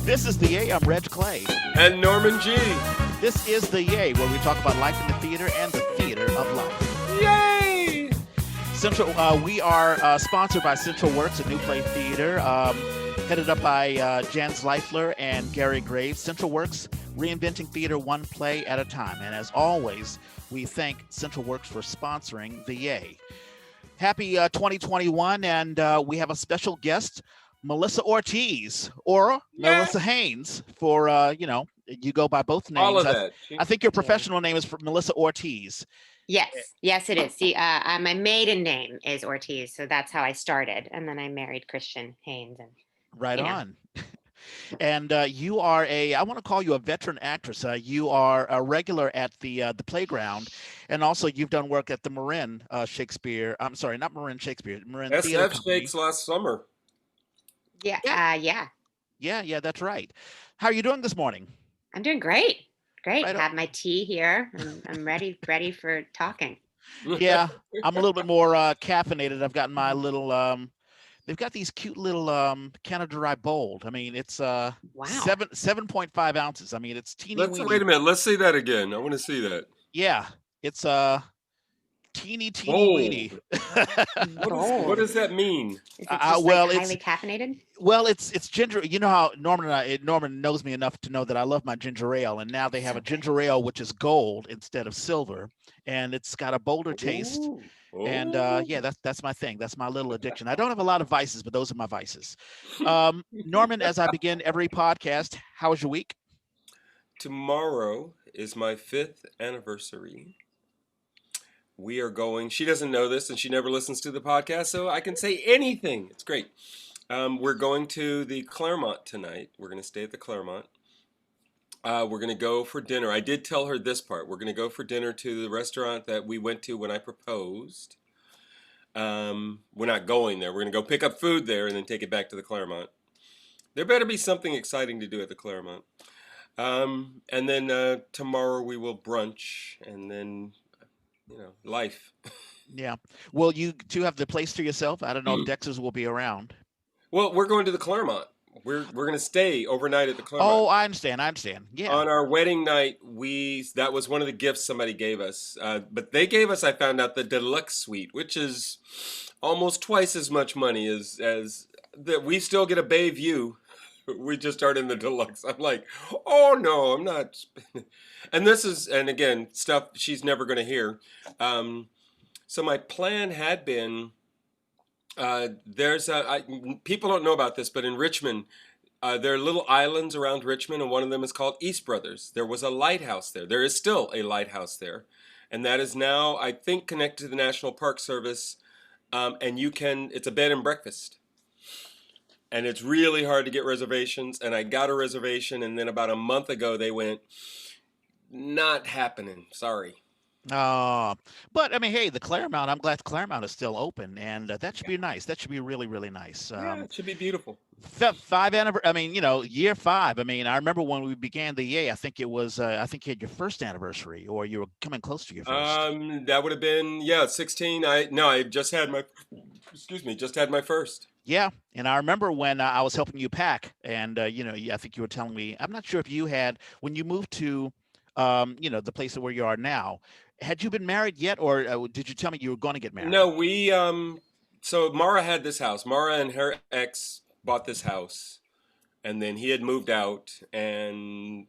This is the Yay. I'm Reg Clay. And Norman G. This is the Yay, where we talk about life in the theater and the theater of life. Yay! We are sponsored by Central Works, a new play theater, headed up by Jans Leifler and Gary Graves. Central Works, reinventing theater one play at a time. And as always, we thank Central Works for sponsoring the Yay. Happy 2021, and we have a special guest, Melissa Ortiz, or Melissa Haynes, for, you go by both names. All of that. I think your professional name is Melissa Ortiz. Yes, it is. See, my maiden name is Ortiz, so that's how I started. And then I married Christian Haynes. And, right on. And you are I want to call you a veteran actress. You are a regular at the playground, and also you've done work at the Marin Shakespeare. I'm sorry, not Marin Shakespeare. Marin Theater SF Shakes last summer. Yeah. Yeah, that's right. How are you doing this morning? I'm doing great. Great. Right I have my tea here. I'm ready for talking. Yeah, I'm a little bit more caffeinated. I've gotten my little. They've got these cute little Canada Dry Bold. I mean, it's 7.5 ounces. I mean, it's teeny weeny. Wait a minute. Let's see that again. I want to see that. Yeah, it's teeny weeny. What does that mean? Is it just highly caffeinated? Well, it's ginger. You know how Norman knows me enough to know that I love my ginger ale, and now they have a ginger ale which is gold instead of silver, and it's got a bolder taste. Ooh. And that's my thing. That's my little addiction. I don't have a lot of vices, but those are my vices. Norman, as I begin every podcast, how was your week? Tomorrow is my 5th anniversary. We are going, she doesn't know this and she never listens to the podcast, so I can say anything. It's great. We're going to the Claremont tonight. We're going to stay at the Claremont. We're going to go for dinner. I did tell her this part. We're going to go for dinner to the restaurant that we went to when I proposed. We're not going there. We're going to go pick up food there and then take it back to the Claremont. There better be something exciting to do at the Claremont. And then tomorrow we will brunch and then, life. Yeah. Well, you two have the place to yourself. I don't know if Dexter's will be around. Well, we're going to the Claremont. We're going to stay overnight at the Claremont. Oh, I understand. Yeah. On our wedding night, that was one of the gifts somebody gave us. But they gave us, I found out, the deluxe suite, which is almost twice as much money as that. We still get a bay view. We just aren't in the deluxe. I'm like, oh no, I'm not. And again, stuff she's never going to hear. So my plan had been. People don't know about this, but in Richmond, there are little islands around Richmond, and one of them is called East Brothers. There was a lighthouse there. There is still a lighthouse there, and that is now, I think, connected to the National Park Service. And it's a bed and breakfast, and it's really hard to get reservations. And I got a reservation, and then about a month ago they went, not happening. Sorry. But I mean, hey, the Claremont, I'm glad the Claremont is still open, and that should be nice. That should be really, really nice. It should be beautiful. Year 5. I mean, I remember when we began the Yay, I think it was, I think you had your first anniversary, or you were coming close to your first. That would have been, 16. I just had my first. Yeah. And I remember when I was helping you pack, and, I think you were telling me, I'm not sure if you had, when you moved to, the place where you are now, had you been married yet, or did you tell me you were going to get married? No, so Mara had this house. Mara and her ex bought this house, and then he had moved out, and,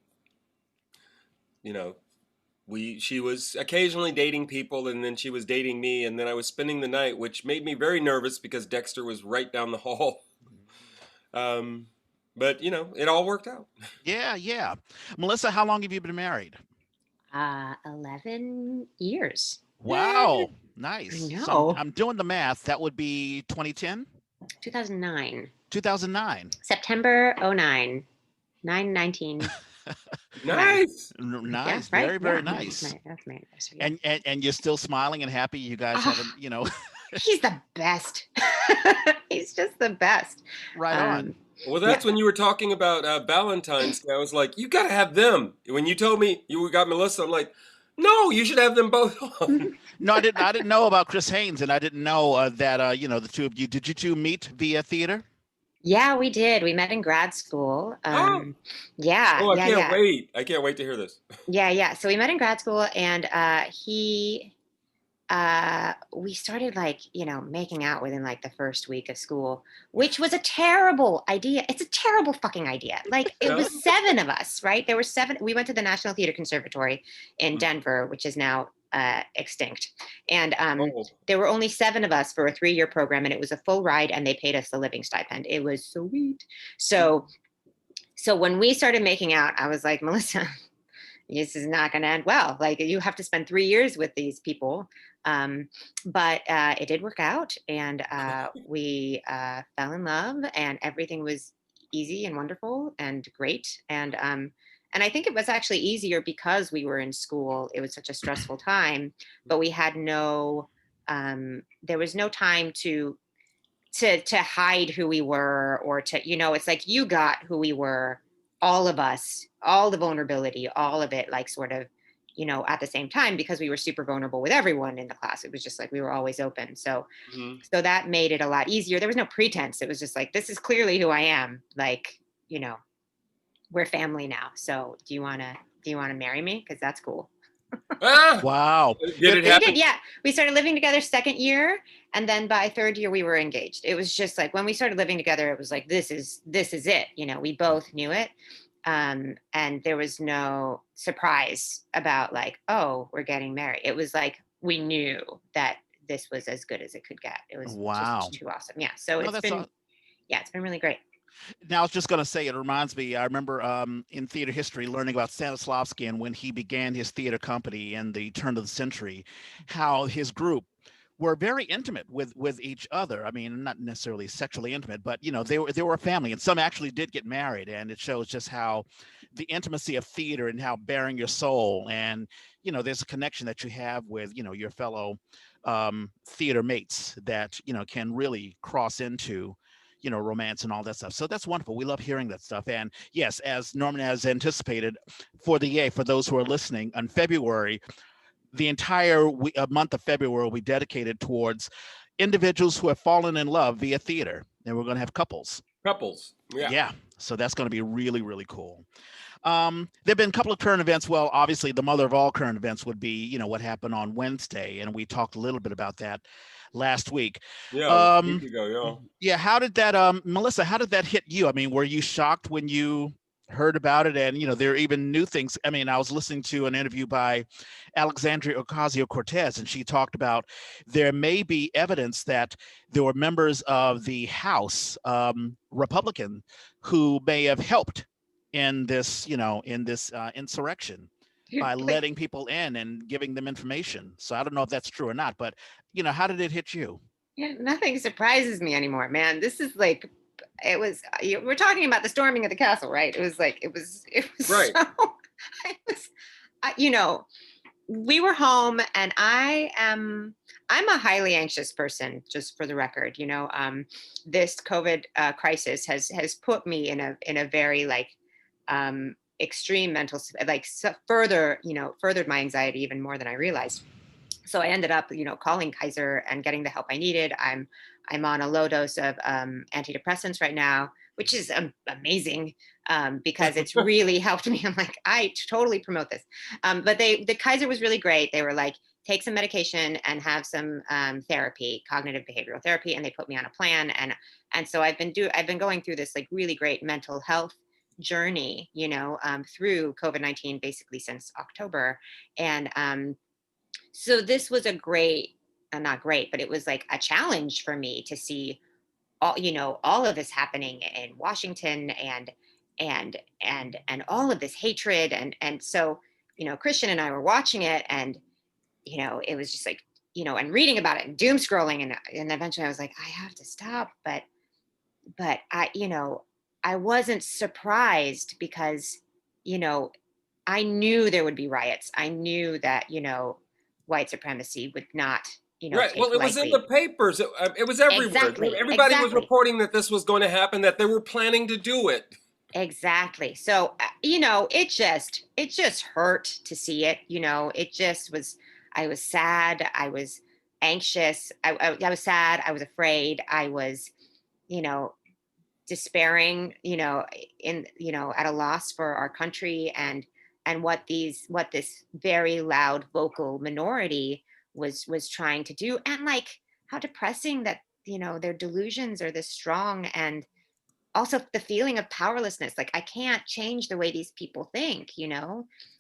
she was occasionally dating people, and then she was dating me, and then I was spending the night, which made me very nervous because Dexter was right down the hall. But, it all worked out. Yeah. Melissa, how long have you been married? 11 years. Wow. Nice. I know. So I'm doing the math. That would be 2010? 2009. 2009. September 09. 9/19. Nice. Nice. Yeah, right? Very, very Yeah, nice. That's my anniversary. And you're still smiling and happy. You guys haven't, He's the best. He's just the best. Right on. Well, that's when you were talking about Valentine's Day. I was like, you got to have them. When you told me you got Melissa, I'm like, no, you should have them both on. No, I didn't know about Chris Haynes, and I didn't know that, the two of you. Did you two meet via theater? Yeah, we did. We met in grad school. Oh, Yeah, oh, I yeah, can't yeah. wait. I can't wait to hear this. Yeah, yeah. So we met in grad school and we started like, making out within like the first week of school, which was a terrible idea. It's a terrible fucking idea. Like it Yeah. was seven of us, right? There were seven. We went to the National Theater Conservatory in Mm. Denver, which is now extinct. And Oh, there were only seven of us for a 3-year program, and it was a full ride, and they paid us a living stipend. It was sweet. So when we started making out, I was like, Melissa, this is not going to end well. Like you have to spend 3 years with these people. But it did work out, and we fell in love, and everything was easy and wonderful and great. And I think it was actually easier because we were in school. It was such a stressful time, but we had there was no time to hide who we were, or to, it's like you got who we were, all of us, all the vulnerability, all of it, like sort of, at the same time, because we were super vulnerable with everyone in the class. It was just like we were always open. mhm. So that made it a lot easier. There was no pretense. It was just like, this is clearly who I am. Like, we're family now. So do you want to marry me? Because that's cool. Ah, Wow. did it So we happen? did, yeah. We started living together second year, and then by third year we were engaged. It was just like when we started living together, it was like this is it. We both knew it, and there was no surprise about like, oh, we're getting married. It was like we knew that this was as good as it could get. It was Wow. just too awesome. Yeah. So No, that's all. it's been really great. Now, I was just going to say, it reminds me, I remember in theater history learning about Stanislavski and when he began his theater company in the turn of the century, how his group were very intimate with each other. I mean, not necessarily sexually intimate, but they were a family, and some actually did get married, and it shows just how the intimacy of theater and how bearing your soul, and there's a connection that you have with your fellow theater mates that can really cross into romance and all that stuff. So that's wonderful. We love hearing that stuff. And yes, as Norman has anticipated, for those who are listening, on February, the entire month of February will be dedicated towards individuals who have fallen in love via theater. And we're going to have couples. Couples. Yeah. Yeah. So that's going to be really, really cool. There have been a couple of current events. Well, obviously, the mother of all current events would be, what happened on Wednesday. And we talked a little bit about that last week. Yeah, a week Um, ago, yeah, how did that, Melissa, how did that hit you? I mean, were you shocked when you heard about it? And, there are even new things. I mean, I was listening to an interview by Alexandria Ocasio-Cortez, and she talked about there may be evidence that there were members of the House, Republican, who may have helped in this, insurrection by Like, letting people in and giving them information. So I don't know if that's true or not, but, how did it hit you? yeah, nothing surprises me anymore, man. This is like, it was. We're talking about the storming of the castle, right? It was like it was yeah. Right. so. It was, we were home, and I'm a highly anxious person, just for the record. This COVID crisis has put me in a very like extreme mental, like furthered my anxiety even more than I realized. So I ended up, calling Kaiser and getting the help I needed. I'm on a low dose of antidepressants right now, which is amazing, because it's really helped me. I'm like, I totally promote this. But the Kaiser was really great. They were like, take some medication and have some therapy, cognitive behavioral therapy, and they put me on a plan. And so I've been going through this like really great mental health journey, through COVID-19 basically since October. And so this was a great, not great, but it was like a challenge for me to see all of this happening in Washington, and all of this hatred. And so, Christian and I were watching it, and, it was just like, and reading about it and doom scrolling. And eventually I was like, I have to stop. But I wasn't surprised because, you know, I knew there would be riots. I knew that, white supremacy would not, Right. Well, take it was in the lightly. papers. It was everywhere. Exactly. Everybody was Exactly. reporting that this was going to happen, that they were planning to do it. Exactly. So, it just hurt to see it. It just was. I was sad. I was anxious. I was sad. I was afraid. I was, you know, despairing, at a loss for our country, and what this very loud vocal minority was trying to do, and like how depressing that their delusions are this strong, and also the feeling of powerlessness, like I can't change the way these people think,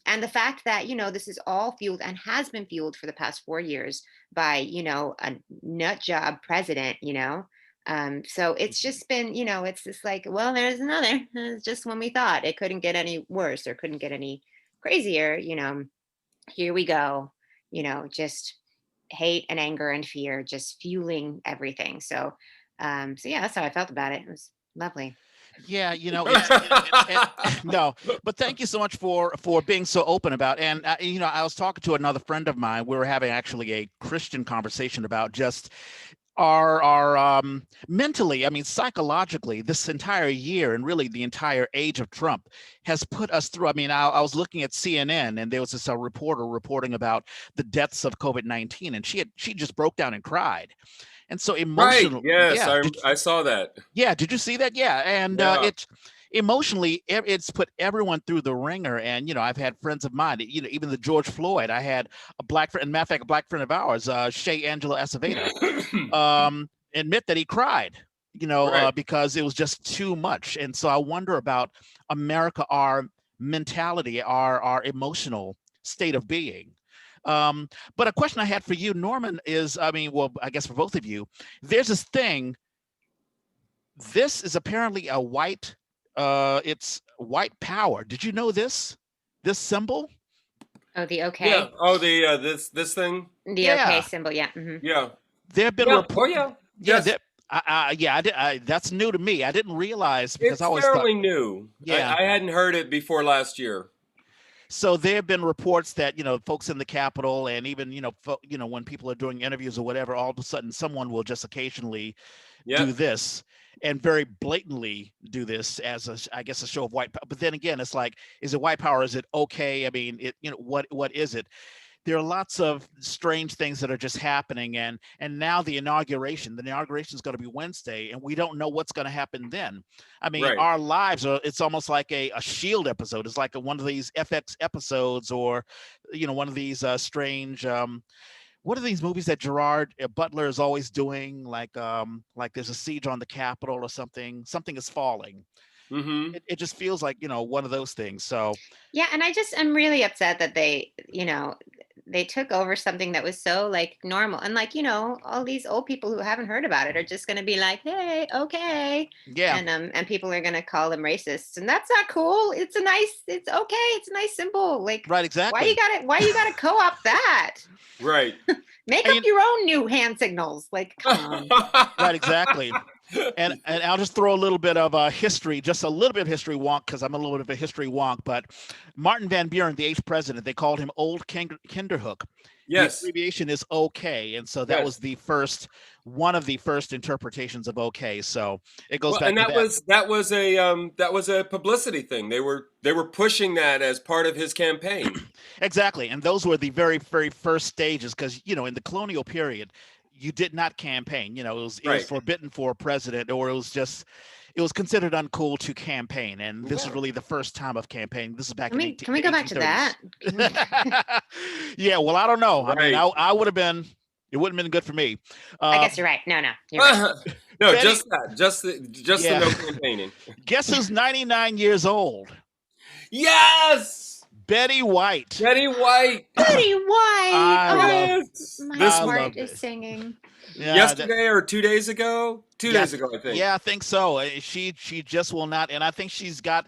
and the fact that this is all fueled and has been fueled for the past 4 years by a nut job president. So it's just been, it's just like, well, there's another. It's just when we thought it couldn't get any worse or couldn't get any crazier, here we go, just hate and anger and fear just fueling everything. So yeah, that's how I felt about it. It was lovely. Yeah, no, but thank you so much for being so open about. And I was talking to another friend of mine. We were having actually a Christian conversation about just our mentally, I mean, psychologically, this entire year and really the entire age of Trump has put us through. I mean, I was looking at CNN, and there was this reporter reporting about the deaths of COVID-19, and she just broke down and cried. And so emotional. Right. Yes, Yeah. I saw that. Yeah. Did you see that? Yeah. And Yeah. it's emotionally, it's put everyone through the ringer. And, I've had friends of mine, even the George Floyd, I had a black friend, matter of fact, a black friend of ours, Shay Angela Acevedo, admit that he cried, Right. because it was just too much. And so I wonder about America, our mentality, our emotional state of being. But a question I had for you, Norman, is, I mean, well, I guess for both of you, there's this thing. This is apparently a white, it's white power. Did you know this symbol? Oh, the okay. Yeah. Oh, the this thing. The okay symbol. Yeah. Yeah. There have been Yeah. reports. Oh, yeah. Yeah. Yes. That's new to me. I didn't realize, because It's I always thought. fairly new. Yeah. I hadn't heard it before last year. So there have been reports that folks in the Capitol, and even when people are doing interviews or whatever, all of a sudden someone will just occasionally Yeah. do this, and very blatantly do this as I guess a show of white power. But then again, it's like, is it white power? Is it okay? I mean, what is it? There are lots of strange things that are just happening, and now the inauguration is going to be Wednesday, and we don't know what's going to happen then. I mean, Right. our lives are, it's almost like a Shield episode. It's like one of these FX episodes, or one of these strange what are these movies that Gerard Butler is always doing, like there's a siege on the Capitol or something is falling. Mm-hmm. It just feels like one of those things. So Yeah, and I'm really upset that they took over something that was so like normal, and like all these old people who haven't heard about it are just going to be like, hey, okay. yeah. And people are going to call them racists, and that's not cool. It's okay, it's a nice symbol. Like, Right, exactly. why you gotta co-opt that? Right. Make up your own new hand signals, like, come on. Right, exactly. And I'll just throw a little bit of history, just a little bit of history wonk, because I'm a little bit of a history wonk. But Martin Van Buren, the 8th president, they called him Old Kinderhook. Yes. The abbreviation is OK, and so that Yes. was one of the first interpretations of OK. So it goes back and to that was a publicity thing. They were pushing that as part of his campaign. Exactly, and those were the very, very first stages, because in the colonial period, you did not campaign. It was forbidden for a president, or it was considered uncool to campaign. And this is really the first time of campaigning. This is back in Can we go back to that? Yeah, well, I don't know. Right. I mean, I would have been. It wouldn't have been good for me. I guess you're right. No, you're right. No, Betty- just that. Just the no campaigning. Guess who's 99 years old? Yes. Betty White. Betty White. Betty White. Yes. My This heart is singing. Yeah, yesterday or 2 days ago? 2 days ago, I think. Yeah, I think so. She just will not, and I think she's got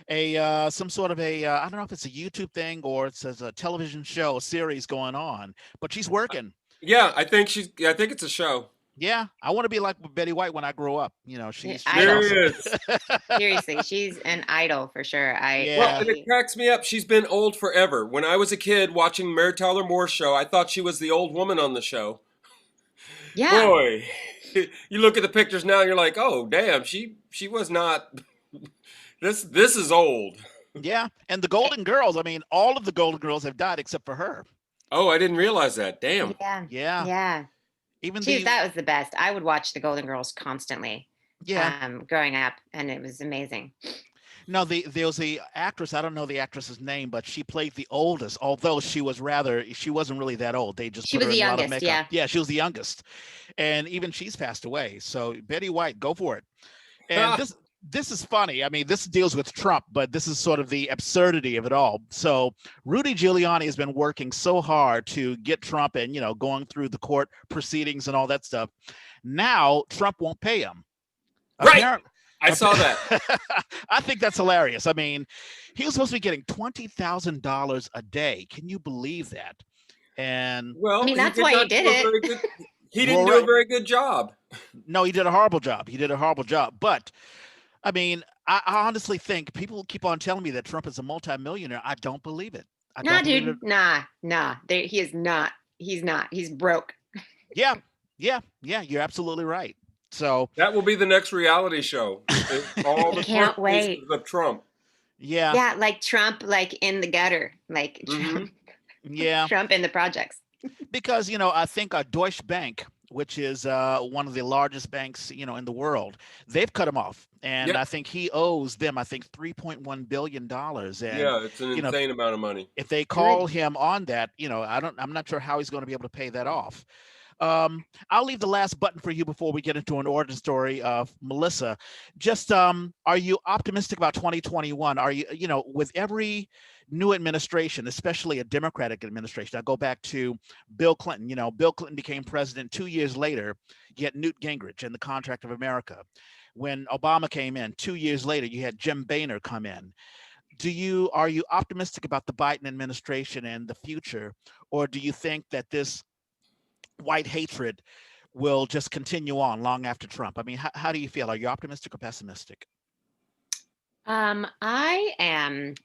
a some sort of a I don't know if it's a YouTube thing or it's a television show, a series going on, but she's working. Yeah, I think it's a show. Yeah, I want to be like Betty White when I grow up. She's There awesome. Seriously, she's an idol for sure. Well, and it cracks me up. She's been old forever. When I was a kid watching Mary Tyler Moore's show, I thought she was the old woman on the show. Yeah. Boy, you look at the pictures now and you're like, oh, damn, she was not. This is old. Yeah, and the Golden Girls. I mean, all of the Golden Girls have died except for her. Oh, I didn't realize that. Damn. Yeah. Even that was the best. I would watch the Golden Girls constantly. Yeah. growing up, and it was amazing. No, there was the actress. I don't know the actress's name, but she played the oldest. Although she wasn't really that old. They just She put was her the in a lot of youngest, makeup. yeah. Yeah, she was the youngest, and even she's passed away. So Betty White, go for it. And this is funny. I mean, this deals with Trump, but this is sort of the absurdity of it all. So Rudy Giuliani has been working so hard to get Trump and, going through the court proceedings and all that stuff. Now Trump won't pay him. Right. Apparently, I saw that. I think that's hilarious. I mean, he was supposed to be getting $20,000 a day. Can you believe that? And I Well, mean, he that's did why he not did do a it. very good. He didn't well, do a right, very good job. no, he did a horrible job. He did a horrible job. But I mean, I honestly think people keep on telling me that Trump is a multimillionaire. I don't believe it. I Nah, don't believe it. dude. Nah. He is not. He's not. He's broke. Yeah, yeah. You're absolutely right. So That will be the next reality show. All I the can't court cases wait. of Trump. yeah, Yeah, like Trump, like in the gutter, like Hmm. yeah. Trump in the projects. Because I think Deutsche Bank, which is one of the largest banks in the world, they've cut him off, and Yep. I think he owes them, I think, $3.1 billion. And Yeah, it's an you know, insane amount of money. if they call Good. him on that, I'm not sure how he's going to be able to pay that off. I'll leave the last button for you before we get into an origin story of Melissa. Just are you optimistic about 2021? Are you with every new administration, especially a Democratic administration? I go back to Bill Clinton. Bill Clinton became president 2 years later. You had Newt Gingrich and the Contract of America. When Obama came in 2 years later, you had Jim Boehner come in. Are you optimistic about the Biden administration and the future, or do you think that this white hatred will just continue on long after Trump? I mean, how do you feel? Are you optimistic or pessimistic? I am.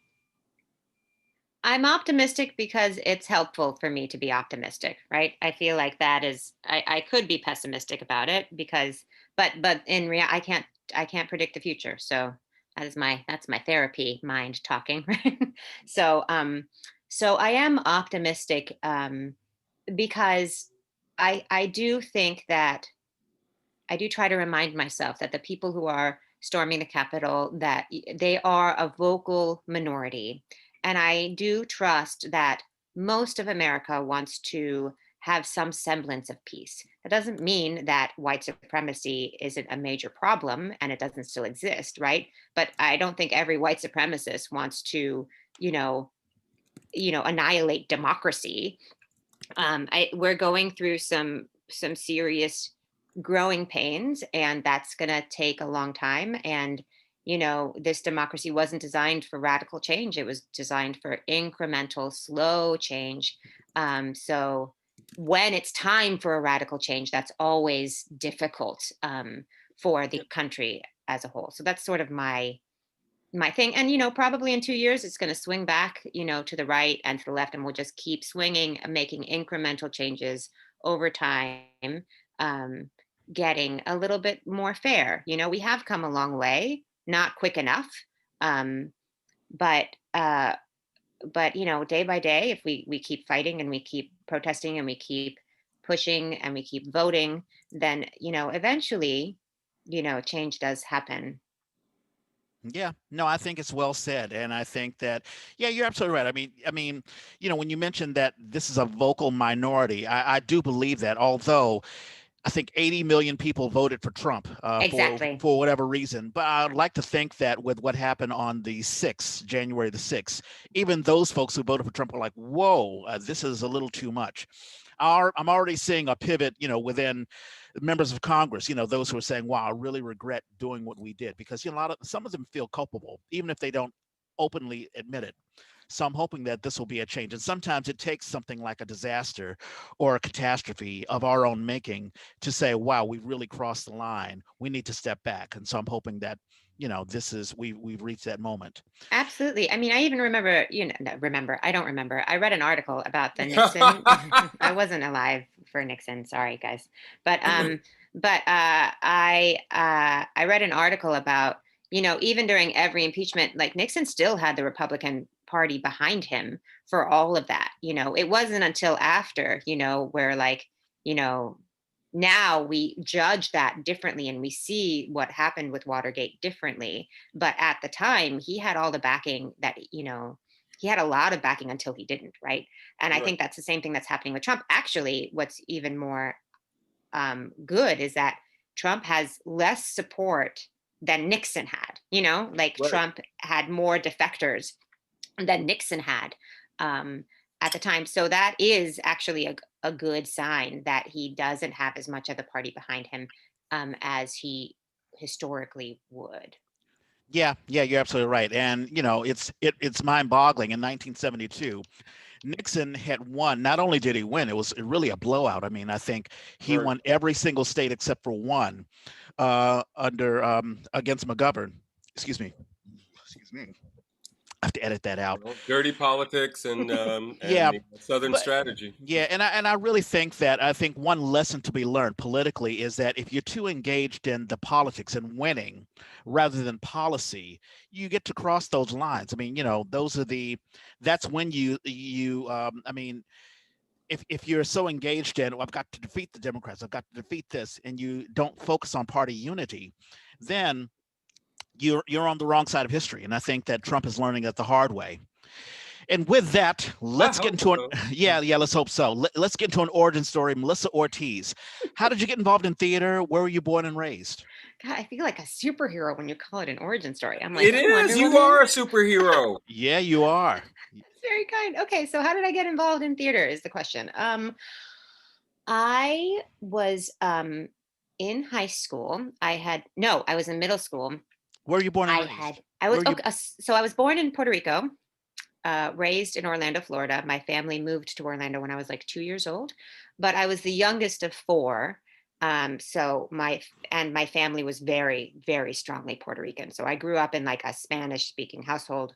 I'm optimistic because it's helpful for me to be optimistic, right? I feel like that is. I could be pessimistic about it because, but in real, I can't predict the future. So that's my therapy mind talking, right? So so I am optimistic because I do think that I do try to remind myself that the people who are storming the Capitol, that they are a vocal minority. And I do trust that most of America wants to have some semblance of peace. That doesn't mean that white supremacy isn't a major problem and it doesn't still exist, right? But I don't think every white supremacist wants to, you know, annihilate democracy. We're going through some serious growing pains, and that's going to take a long time. And this democracy wasn't designed for radical change; it was designed for incremental, slow change. So when it's time for a radical change, that's always difficult for the Yep. country as a whole. So that's sort of my thing. And probably in 2 years it's going to swing back to the right and to the left, and we'll just keep swinging and making incremental changes over time, um, getting a little bit more fair. We have come a long way, not quick enough, um, but uh, day by day, if we keep fighting and we keep protesting and we keep pushing and we keep voting, then eventually change does happen. Yeah, no, I think it's well said, and I think that, yeah, you're absolutely right. I mean, when you mentioned that this is a vocal minority, I do believe that. Although I think 80 million people voted for Trump Exactly. for whatever reason, but I'd like to think that with what happened on the 6th, January the 6th, even those folks who voted for Trump were like, "Whoa, this is a little too much." I'm already seeing a pivot, within members of Congress, those who are saying, "Wow, I really regret doing what we did," because some of them feel culpable, even if they don't openly admit it. So I'm hoping that this will be a change. And sometimes it takes something like a disaster or a catastrophe of our own making to say, "Wow, we've really crossed the line. We need to step back." And so I'm hoping that we've reached that moment. Absolutely. I mean, I even remember, no, remember, I don't remember. I read an article about the Nixon. I wasn't alive for Nixon. Sorry, guys. But I read an article about, even during every impeachment, like Nixon still had the Republican Party behind him for all of that. It wasn't until after, where like, you know, now we judge that differently and we see what happened with Watergate differently. But at the time, he had all the backing that, he had a lot of backing until he didn't, right? And I Right. think that's the same thing that's happening with Trump. Actually, what's even more good is that Trump has less support than Nixon had. Like Right. Trump had more defectors than Nixon had at the time. So that is actually a good sign that he doesn't have as much of the party behind him as he historically would. Yeah, yeah, you're absolutely right. And it's mind-boggling. In 1972, Nixon had won. Not only did he win, it was really a blowout. I mean, I think he Right. won every single state except for one under against McGovern. Excuse me. Excuse me. I have to edit that out. Well, dirty politics and Yeah, the Southern but strategy. yeah, and I really think that I think one lesson to be learned politically is that if you're too engaged in the politics and winning rather than policy, you get to cross those lines. I mean, those are that's when I mean, if you're so engaged in, I've got to defeat the Democrats, I've got to defeat this, and you don't focus on party unity, then you're on the wrong side of history. And I think that Trump is learning it the hard way. And with that, I let's get hope into an so. yeah, let's hope so. Let's get into an origin story. Melissa Ortiz, how did you get involved in theater? Where were you born and raised? God, I feel like a superhero when you call it an origin story. I'm like It is. Wonder You Woman. are a superhero. Yeah, you are. That's very kind. Okay, so how did I get involved in theater is the question. I was in high school. I was in middle school. Where were you born and raised? I was Where were you? okay. So I was born in Puerto Rico, raised in Orlando, Florida. My family moved to Orlando when I was like 2 years old, but I was the youngest of four. So my family was very, very strongly Puerto Rican. So I grew up in like a Spanish speaking household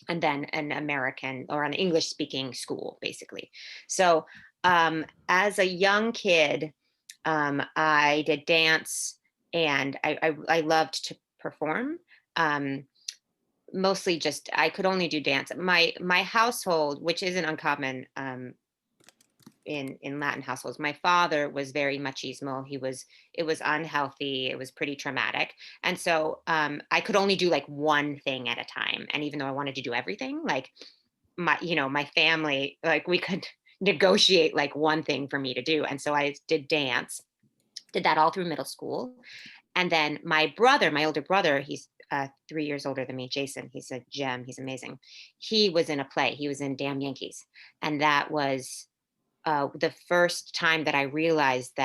and then an American or an English speaking school, basically. So as a young kid, I did dance and I loved to perform. Um, Mostly just I could only do dance. My household, which isn't uncommon in Latin households, my father was very machismo. It was unhealthy. It was pretty traumatic, and so I could only do like one thing at a time. And even though I wanted to do everything, like my family, like we could negotiate like one thing for me to do, and so I did dance. Did that all through middle school. And then my older brother, he's 3 years older than me, Jason. He's a gem. He's amazing. He was in a play. He was in Damn Yankees, and that was the first time that I realized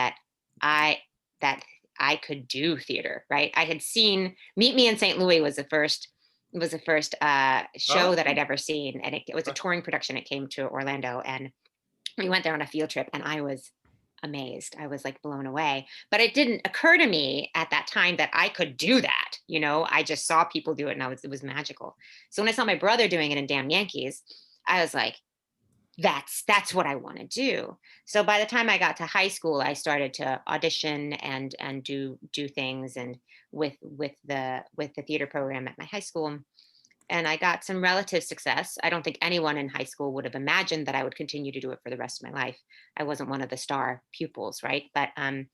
I that I could do theater. Right? I had seen Meet Me in St. Louis was the first show that Oh, I'd ever seen, and it was a touring production. It came to Orlando, and we went there on a field trip, and I was amazed. I was like blown away. But it didn't occur to me at that time that I could do that. I just saw people do it and it was magical. So when I saw my brother doing it in Damn Yankees, I was like, that's what I want to do. So by the time I got to high school, I started to audition and do things and with the theater program at my high school, and I got some relative success. I don't think anyone in high school would have imagined that I would continue to do it for the rest of my life. I wasn't one of the star pupils, right? But my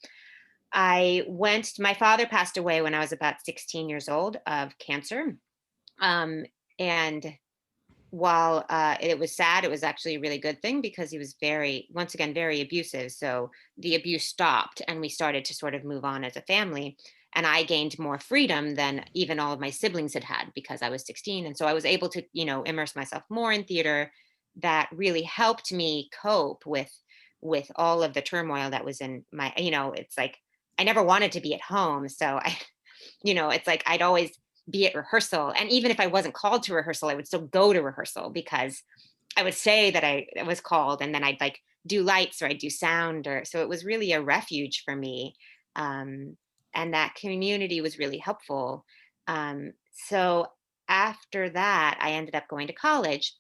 father passed away when I was about 16 years old of cancer. And while it was sad, it was actually a really good thing because he was once again, very abusive. So the abuse stopped and we started to sort of move on as a family. And I gained more freedom than even all of my siblings had because I was 16. And so I was able to, immerse myself more in theater. That really helped me cope with all of the turmoil that was in it's like I never wanted to be at home. So it's like I'd always be at rehearsal. And even if I wasn't called to rehearsal, I would still go to rehearsal because I would say that I was called, and then I'd like do lights or I'd do sound, or so it was really a refuge for me. And that community was really helpful. So after that, I ended up going to college.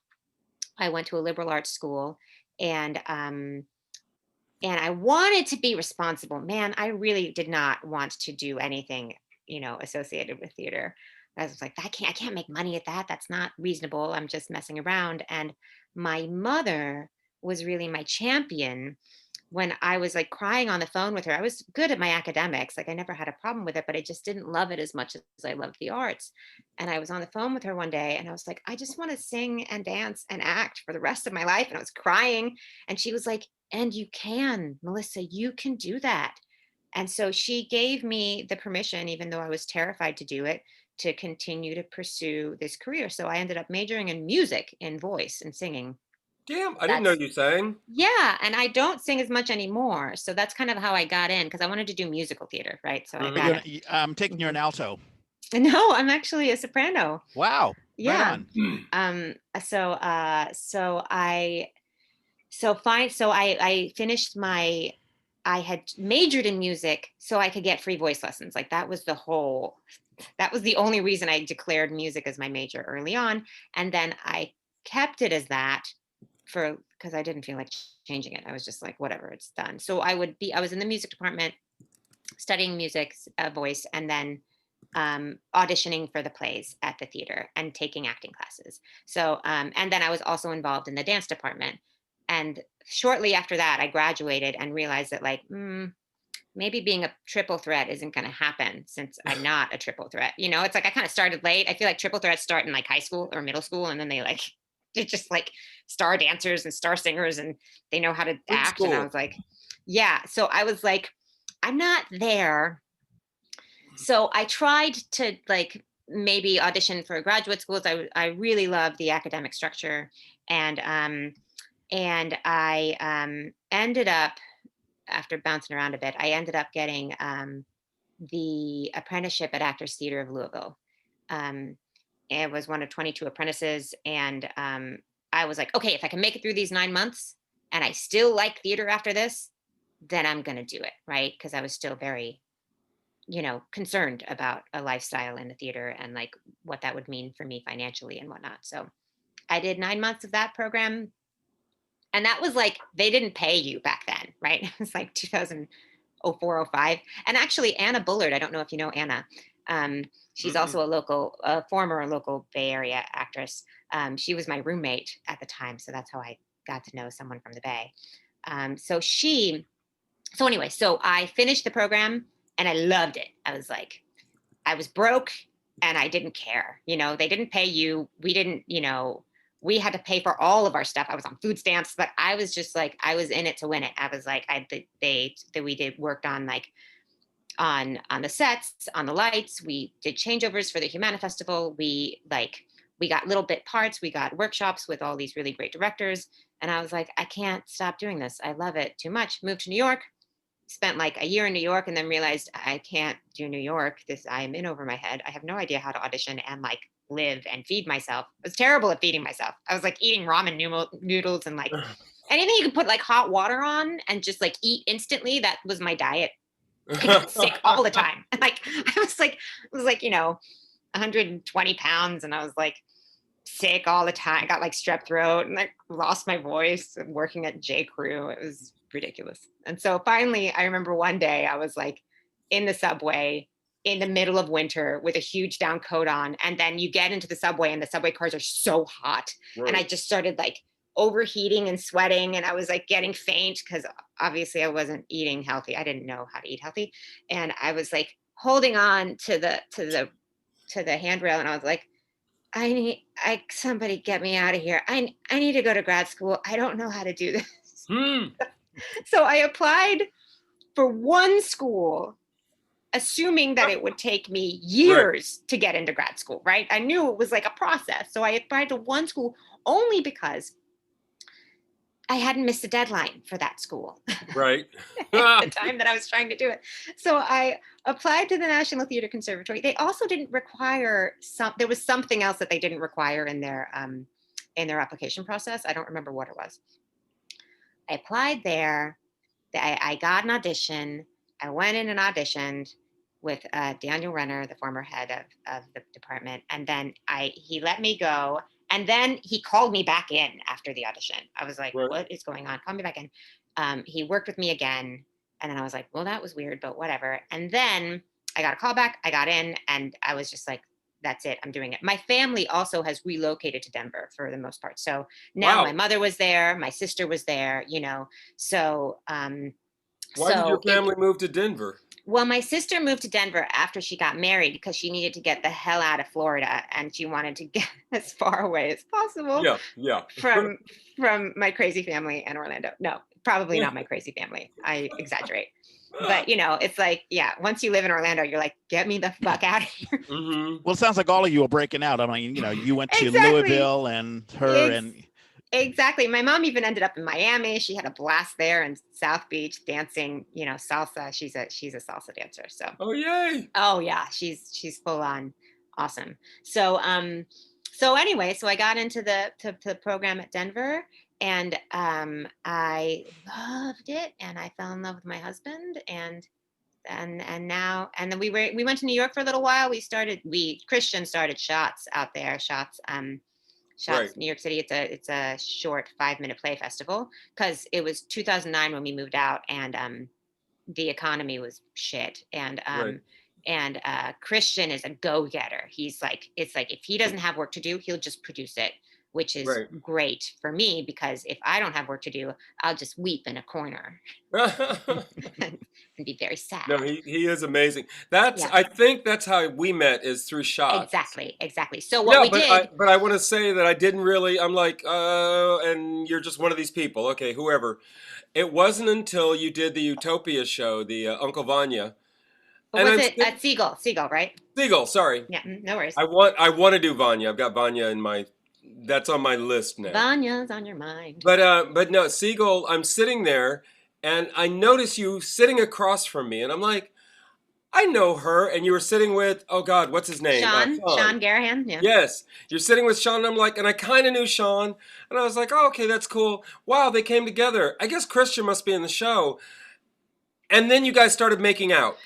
I went to a liberal arts school, and I wanted to be responsible. Man, I really did not want to do anything, associated with theater. I was like, I can't make money at that. That's not reasonable. I'm just messing around. And my mother was really my champion when I was like crying on the phone with her. I was good at my academics. Like I never had a problem with it, but I just didn't love it as much as I loved the arts. And I was on the phone with her one day and I was like, I just want to sing and dance and act for the rest of my life. And I was crying. And she was like, and you can, Melissa, you can do that. And so she gave me the permission, even though I was terrified to do it, to continue to pursue this career. So I ended up majoring in music, in voice and singing. Damn, I didn't know That's you sang. Yeah, and I don't sing as much anymore. So that's kind of how I got in because I wanted to do musical theater, right? So I But got Mhm. it. I'm taking you're an alto. No, I'm actually a soprano. Wow, right Yeah. on. So I finished I had majored in music so I could get free voice lessons. Like that was the only reason I declared music as my major early on. And then I kept it as that because I didn't feel like changing it. I was just like, whatever, it's done. So I was in the music department studying music, voice, and then auditioning for the plays at the theater and taking acting classes. So, and then I was also involved in the dance department. And shortly after that, I graduated and realized that, like, maybe being a triple threat isn't going to happen since I'm not a triple threat. It's like I kind of started late. I feel like triple threats start in like high school or middle school, and then they're just like star dancers and star singers, and they know how to act. And I Preschool. was like, yeah. So I was like, I'm not there. So I tried to like maybe audition for graduate schools. I really love the academic structure, and I ended up, after bouncing around a bit, I ended up getting the apprenticeship at Actors Theater of Louisville. Um, it was one of 22 apprentices, and I was like, okay, if I can make it through these 9 months and I still like theater after this, then I'm gonna do it, right? Because I was still very concerned about a lifestyle in the theater and like what that would mean for me financially and whatnot. So I did 9 months of that program. And that was like, they didn't pay you back then, right? It was like 2004, 05. And actually, Anna Bullard, I don't know if you know Anna. She's Mm-mm. also former local Bay Area actress. She was my roommate at the time. So that's how I got to know someone from the Bay. So anyway, so I finished the program and I loved it. I was broke and I didn't care. They didn't pay you. We didn't, we had to pay for all of our stuff. I was on food stamps, but I was just like, I was in it to win it. I was like, we did worked on like on the sets, on the lights. We did changeovers for the Humana Festival. We got little bit parts. We got workshops with all these really great directors. And I was like, I can't stop doing this. I love it too much. Moved to New York, spent like a year in New York, and then realized I can't do New York. I am in over my head. I have no idea how to audition and like live and feed myself. I was terrible at feeding myself. I was like eating ramen noodles and like anything you could put like hot water on and just like eat instantly. That was my diet. I got sick all the time. Like I was like 120 pounds, and I was like sick all the time. I got like strep throat and I lost my voice working at J. Crew. It was ridiculous. And so finally, I remember one day I was like in the subway in the middle of winter with a huge down coat on. And then you get into the subway and the subway cars are so hot. Right. And I just started like overheating and sweating. And I was like getting faint because obviously I wasn't eating healthy. I didn't know how to eat healthy. And I was like holding on to the handrail, and I was like, somebody get me out of here. I need to go to grad school. I don't know how to do this. So I applied for one school, assuming that it would take me years to get into grad school, right? I knew it was like a process. So I applied to one school only because I hadn't missed a deadline for that school. Right. At the time that I was trying to do it. So I applied to the National Theater Conservatory. They also didn't require there was something else that they didn't require in their application process. I don't remember what it was. I applied there. I got an audition. I went in and auditioned with Daniel Renner, the former head of the department. And then he let me go. And then he called me back in after the audition. I was like, Right. what is going on? Call me back in. He worked with me again. And then I was like, well, that was weird, but whatever. And then I got a call back. I got in and I was just like, that's it. I'm doing it. My family also has relocated to Denver for the most part. So now Wow. my mother was there, my sister was there, so Why did your it family move to Denver? well, my sister moved to Denver after she got married because she needed to get the hell out of Florida and she wanted to get as far away as possible Yeah, yeah. from my crazy family in Orlando. No, probably not my crazy family. I exaggerate. But it's like, yeah, once you live in Orlando, you're like, get me the fuck out of here. Mm-hmm. Well, it sounds like all of you are breaking out. I mean, you went to Exactly. Louisville and her Ex- and exactly. My mom even ended up in Miami. She had a blast there in South Beach dancing, salsa. She's a salsa dancer. So Oh, yay. oh yeah, she's full on awesome. So anyway, so I got into the the program at Denver, and I loved it, and I fell in love with my husband, and now and then we went to New York for a little while. Christian started Shots out there. Right, Shots New York City. It's a short 5-minute play festival because it was 2009 when we moved out, and the economy was shit, right, and Christian is a go-getter. He's like, it's like if he doesn't have work to do, he'll just produce it, which is right. great for me because if I don't have work to do, I'll just weep in a corner and, and be very No, sad. he is amazing. That's Yeah, I think that's how we met is through Shots. exactly. So what Yeah, we did, but I want to say that I didn't really. I'm like, and you're just one of these people. Okay, whoever. It wasn't until you did the Utopia show, the Uncle Vanya, what and was I'm it at Siegel, right? Siegel. Sorry, Yeah, no worries. I want to do Vanya. I've got Vanya in my. That's on my list now. Vanya's on your mind. But no, Siegel. I'm sitting there, and I notice you sitting across from me, and I'm like, I know her, and you were sitting with, oh God, what's his name? Sean. Sean Garahan, yeah. Yes, you're sitting with Sean, and I'm like, and I kind of knew Sean, and I was like, oh, okay, that's cool. Wow, they came together. I guess Christian must be in the show. And then you guys started making out.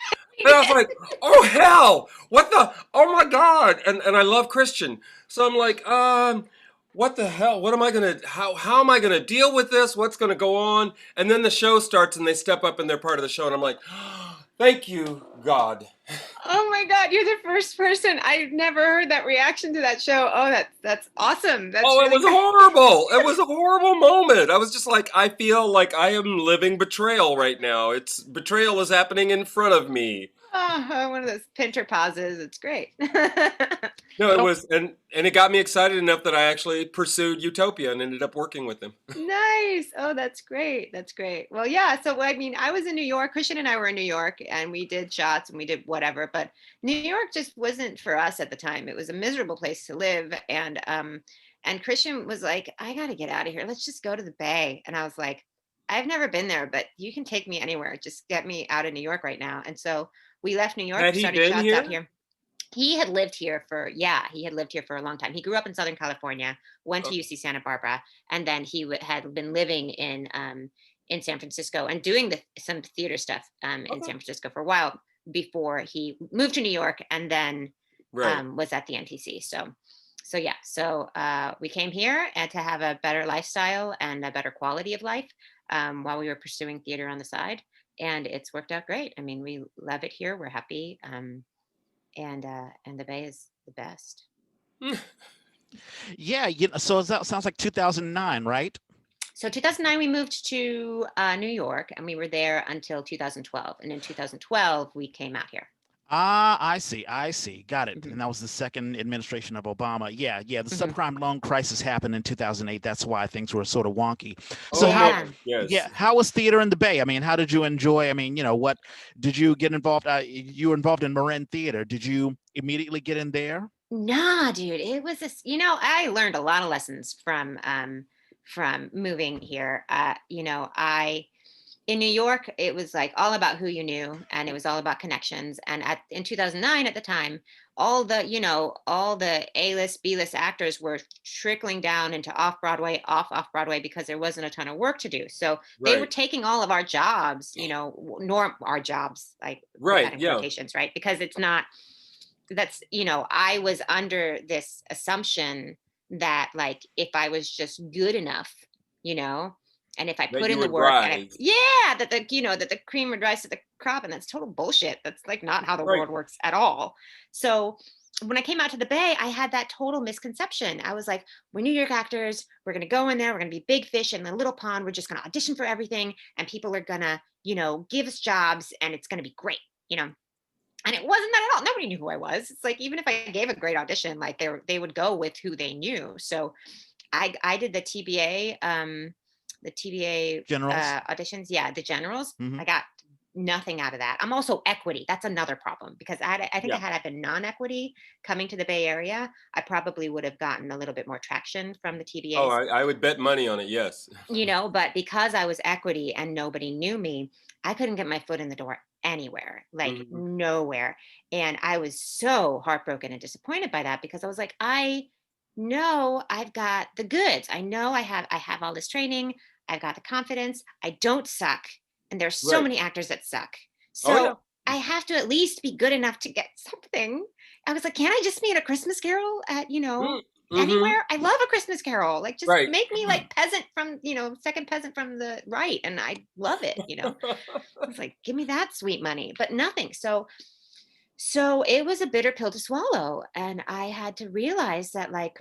And I was like, oh hell, what the, oh my God. And I love Christian. So I'm like, what the hell? What am I gonna, how am I gonna deal with this? What's gonna go on? And then the show starts and they step up and they're part of the show, and I'm like, thank you, God. Oh my God, you're the first person. I've never heard that reaction to that show. Oh, that's awesome. That's Oh, it really was great. horrible. It was a horrible moment. I was just like, I feel like I am living betrayal right now. Betrayal is happening in front of me. Oh, one of those pinter pauses. It's great. No, it well, was, and it got me excited enough that I actually pursued Utopia and ended up working with them. Nice. Oh, that's great. That's great. Well, yeah. So, I mean, I was in New York. Christian and I were in New York, and we did Shots and we did whatever. But New York just wasn't for us at the time. It was a miserable place to live, and Christian was like, "I got to get out of here. Let's just go to the Bay." And I was like, "I've never been there, but you can take me anywhere. Just get me out of New York right now." And so we left New York, Had he started been Shots out here? here. He had lived here for a long time. He grew up in Southern California, went to Oh, UC Santa Barbara, and then had been living in San Francisco and doing some theater stuff in okay. San Francisco for a while before he moved to New York, and then Right. was at the NTC. So yeah, so we came here and to have a better lifestyle and a better quality of life while we were pursuing theater on the side, and it's worked out great. I mean, we love it here. We're happy. And the Bay is the best. yeah, so that sounds like 2009, right? So 2009 we moved to New York, and we were there until 2012. And in 2012 we came out here. Ah, I see. Got it. Mhm. And that was the second administration of Obama. Yeah, the Mhm. subprime loan crisis happened in 2008. That's why things were sort of wonky. So Oh how, Yeah. man, yes. yeah, how was theater in the Bay? I mean, how did you enjoy? I mean, what did you get involved? You were involved in Marin Theater. Did you immediately get in there? Nah, dude, it was this. I learned a lot of lessons from moving here. I in New York, it was like all about who you knew, and it was all about connections. And in 2009, at the time, all the A-list, B-list actors were trickling down into off Broadway because there wasn't a ton of work to do. So they were Right. taking all of our jobs, norm our jobs, like put that Right. in Yeah. quotations, right? Because it's not. I was under this assumption that like if I was just good enough, you know, and if I That put you in the would work and I, rise. yeah, that the cream would rise to the crop, and that's total bullshit. That's like not how the Right. world works at all. So when I came out to the Bay, I had that total misconception. I was like, we're New York actors. We're going to go in there. We're going to be big fish in the little pond. We're just going to audition for everything. And people are going to, give us jobs and it's going to be great, And it wasn't that at all. Nobody knew who I was. It's like, even if I gave a great audition, like they would go with who they knew. So I did the TBA, Generals. auditions. Yeah, the generals. Hmm. I got nothing out of that. I'm also equity. That's another problem because I think Yeah. had I been non-equity coming to the Bay Area, I probably would have gotten a little bit more traction from the Oh, TBAs. I would bet money on it. Yes. But because I was equity and nobody knew me, I couldn't get my foot in the door anywhere, like Mhm. nowhere. And I was so heartbroken and disappointed by that because I was like, I know I've got the goods. I have all this training. I've got the confidence. I don't suck. And there's so Right. many actors that suck. Oh yeah. So I have to at least be good enough to get something. I was like, can't I just be in a Christmas Carol at, Mm-hmm. anywhere? I love a Christmas Carol. Like, just Right. make me like peasant from, second peasant from the right. And I love it. I was like, give me that sweet money, but nothing. So it was a bitter pill to swallow. And I had to realize that, like,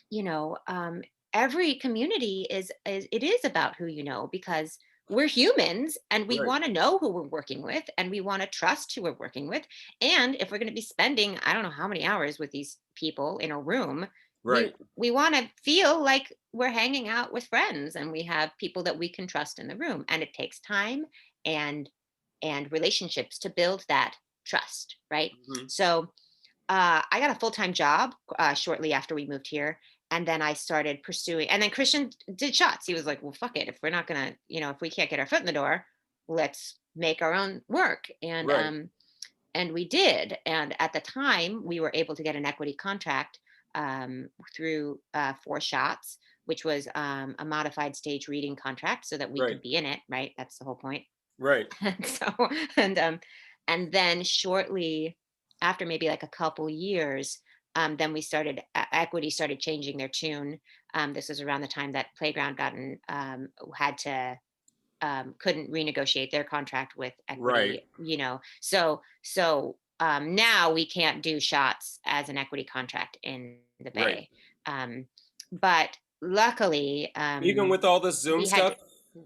you know, um, every community is it is about who you know, because we're humans and we Right. want to know who we're working with and we want to trust who we're working with. And if we're going to be spending, I don't know how many hours with these people in a room, we Right. we want to feel like we're hanging out with friends and we have people that we can trust in the room. And it takes time and relationships to build that trust, right? Mhm. So I got a full-time job shortly after we moved here. And then I started pursuing, and then Christian did shots. He was like, well, fuck it. If we're not going to, if we can't get our foot in the door, let's make our own work. Right. And we did. And at the time, we were able to get an equity contract through Four Shots, which was a modified stage reading contract so that we Right. could be in it. Right. That's the whole point. Right. And so, and um, and then shortly after, maybe like a couple years, then we started Equity started changing their tune. This was around the time that Playground had to couldn't renegotiate their contract with Right. Equity. Now we can't do shots as an equity contract in the Right. Bay. But luckily, Even with all this Zoom we had stuff. to,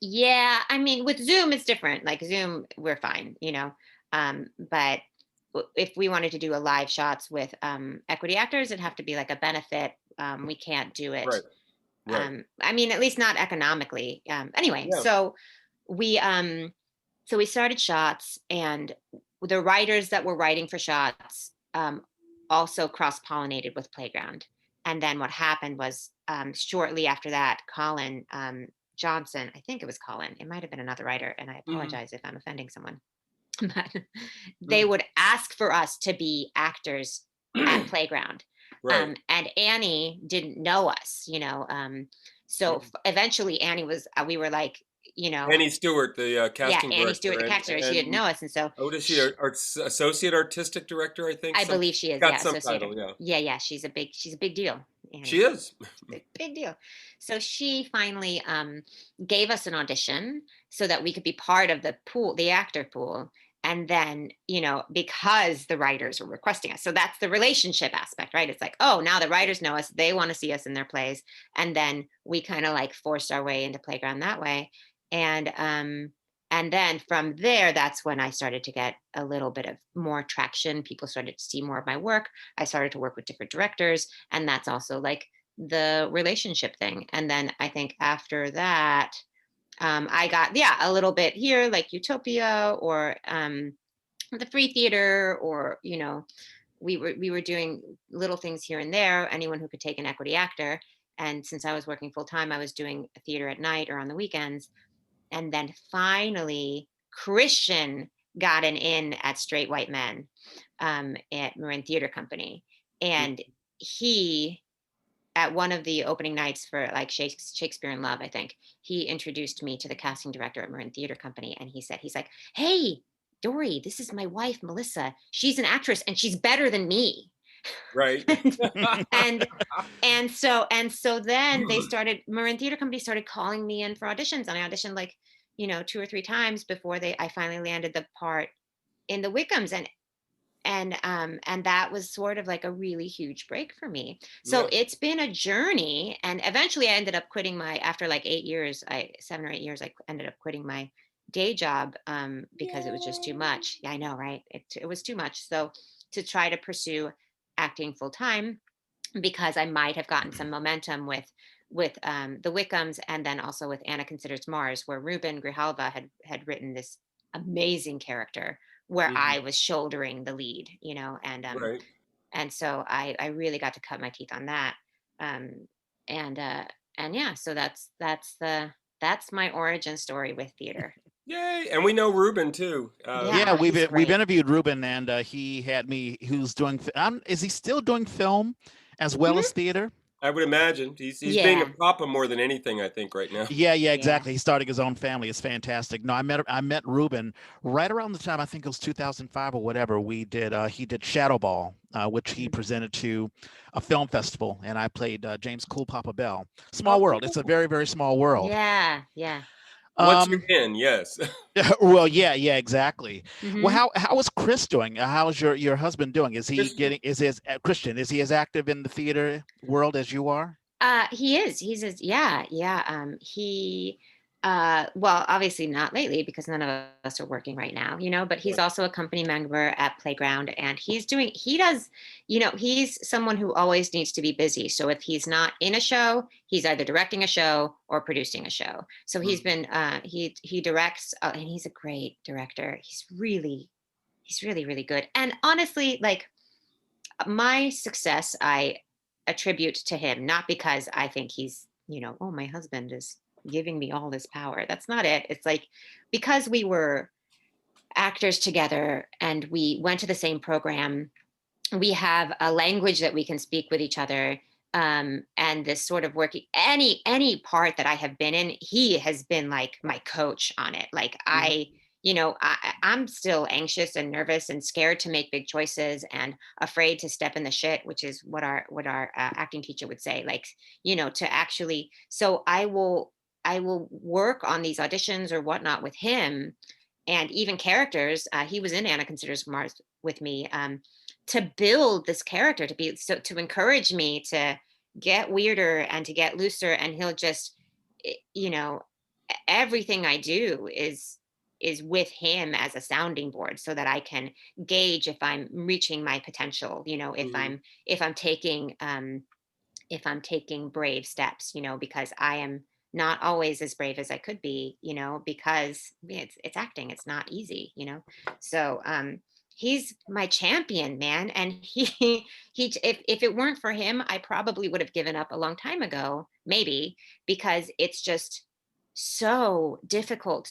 yeah, I mean, with Zoom, it's different. Like Zoom, we're fine. But if we wanted to do a live shots with equity actors, it'd have to be like a benefit. We can't do it. Right. Right. I mean, at least not economically. Anyway, Yeah. so we started shots, and the writers that were writing for shots also cross-pollinated with Playground. And then what happened was, shortly after that, Colin Johnson, I think it was Colin, it might have been another writer, and I Mhm. apologize if I'm offending someone, but they Mhm. would ask for us to be actors at Playground. Right. And Annie didn't know us. So Mhm. eventually Annie we were like, Annie Stewart, the yeah, casting Annie director, Stewart, the character, she didn't and know us. And so what is she? Associate artistic director, I think. I Some believe she is, got yeah, some associated. title. Yeah. Yeah, she's a big deal, She Annie. is. Big deal. So she finally gave us an audition so that we could be part of the pool, the actor pool. And then, because the writers were requesting us. So that's the relationship aspect, right? It's like, oh, now the writers know us. They want to see us in their plays. And then we kind of like forced our way into Playground that way. And then from there, that's when I started to get a little bit of more traction. People started to see more of my work. I started to work with different directors. And that's also like the relationship thing. And then I think after that, I got, yeah, a little bit here, like Utopia or the Free Theater, or we were doing little things here and there. Anyone who could take an equity actor. And since I was working full time, I was doing a theater at night or on the weekends. And then finally, Christian got an in at Straight White Men at Marin Theater Company, and he at one of the opening nights for like Shakespeare in Love, I think, he introduced me to the casting director at Marin Theater Company. And he's like, hey, Dory, this is my wife, Melissa. She's an actress and she's better than me. Right. and and so then Marin Theater Company started calling me in for auditions. And I auditioned like, 2 or 3 times before I finally landed the part in the Wickhams. And and that was sort of like a really huge break for me. So Yeah. it's been a journey, and eventually I ended up quitting my, after like 8 years, 7 or 8 years, I ended up quitting my day job, because it was just too much. Yeah, I know, right? It was too much. So to try to pursue acting full time, because I might have gotten some momentum with the Wickhams, and then also with Anna Considers Mars, where Ruben Grijalva had written this amazing character where Hmm. I was shouldering the lead, Right. and so I really got to cut my teeth on that, um, and yeah, so that's my origin story with theater. Yay! And we know Ruben too. Yeah, Yeah, oh, he's we've great. interviewed Ruben, and he had me. Who's doing? Is he still doing film as well Mhm. as theater? I would imagine he's being a Yeah, papa more than anything. I think right now. Yeah, yeah, yeah. exactly. He's starting his own family. It's fantastic. No, I met Ruben right around the time, I think it was 2005 or whatever. We did he did Shadow Ball, which he Mhm. presented to a film festival, and I played James Cool Papa Bell. Oh, Small world. It's a cool. very, very small world. Yeah, yeah. Once you're Um, in, yes. well, yeah, yeah, exactly. Well, Hmm. how is Chris doing? How's your husband doing? Is he Just getting is his Christian? Is he as active in the theater world as you are? He is. Yeah, yeah. Well, obviously not lately because none of us are working right now, but he's also a company member at Playground, and he's someone who always needs to be busy. So if he's not in a show, he's either directing a show or producing a show. So he's mm, been, he directs, and he's a great director. He's really, really good. And honestly, like, my success I attribute to him, not because I think he's, oh, my husband is giving me all this power. That's not it. It's like, because we were actors together and we went to the same program, we have a language that we can speak with each other. And this sort of working, any part that I have been in, he has been like my coach on it. Like, mhm. I'm still anxious and nervous and scared to make big choices and afraid to step in the shit, which is what our acting teacher would say. Like, to actually, so I will work on these auditions or whatnot with him, and even characters. He was in Anna Considers Mars with me, to build this character, to encourage me to get weirder and to get looser, and he'll just, you know everything I do is with him as a sounding board, so that I can gauge if I'm reaching my potential, Mhm. if I'm taking brave steps, because I am not always as brave as I could be, because it's acting. It's not easy, So he's my champion, man. And if it weren't for him, I probably would have given up a long time ago, maybe, because it's just so difficult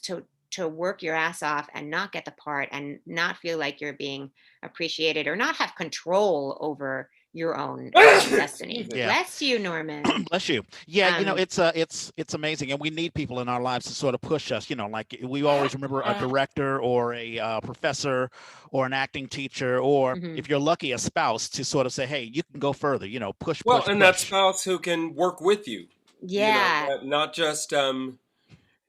to work your ass off and not get the part and not feel like you're being appreciated or not have control over your own Excuse destiny. me. Yeah. Bless you, Norman. Bless you. Yeah, Um, it's amazing, and we need people in our lives to sort of push us. Like we always remember a director or a professor or an acting teacher, or mhm. if you're lucky, a spouse to sort of say, "Hey, you can go further." Push, Well, push, and that push. spouse who can work with you. Yeah, Not just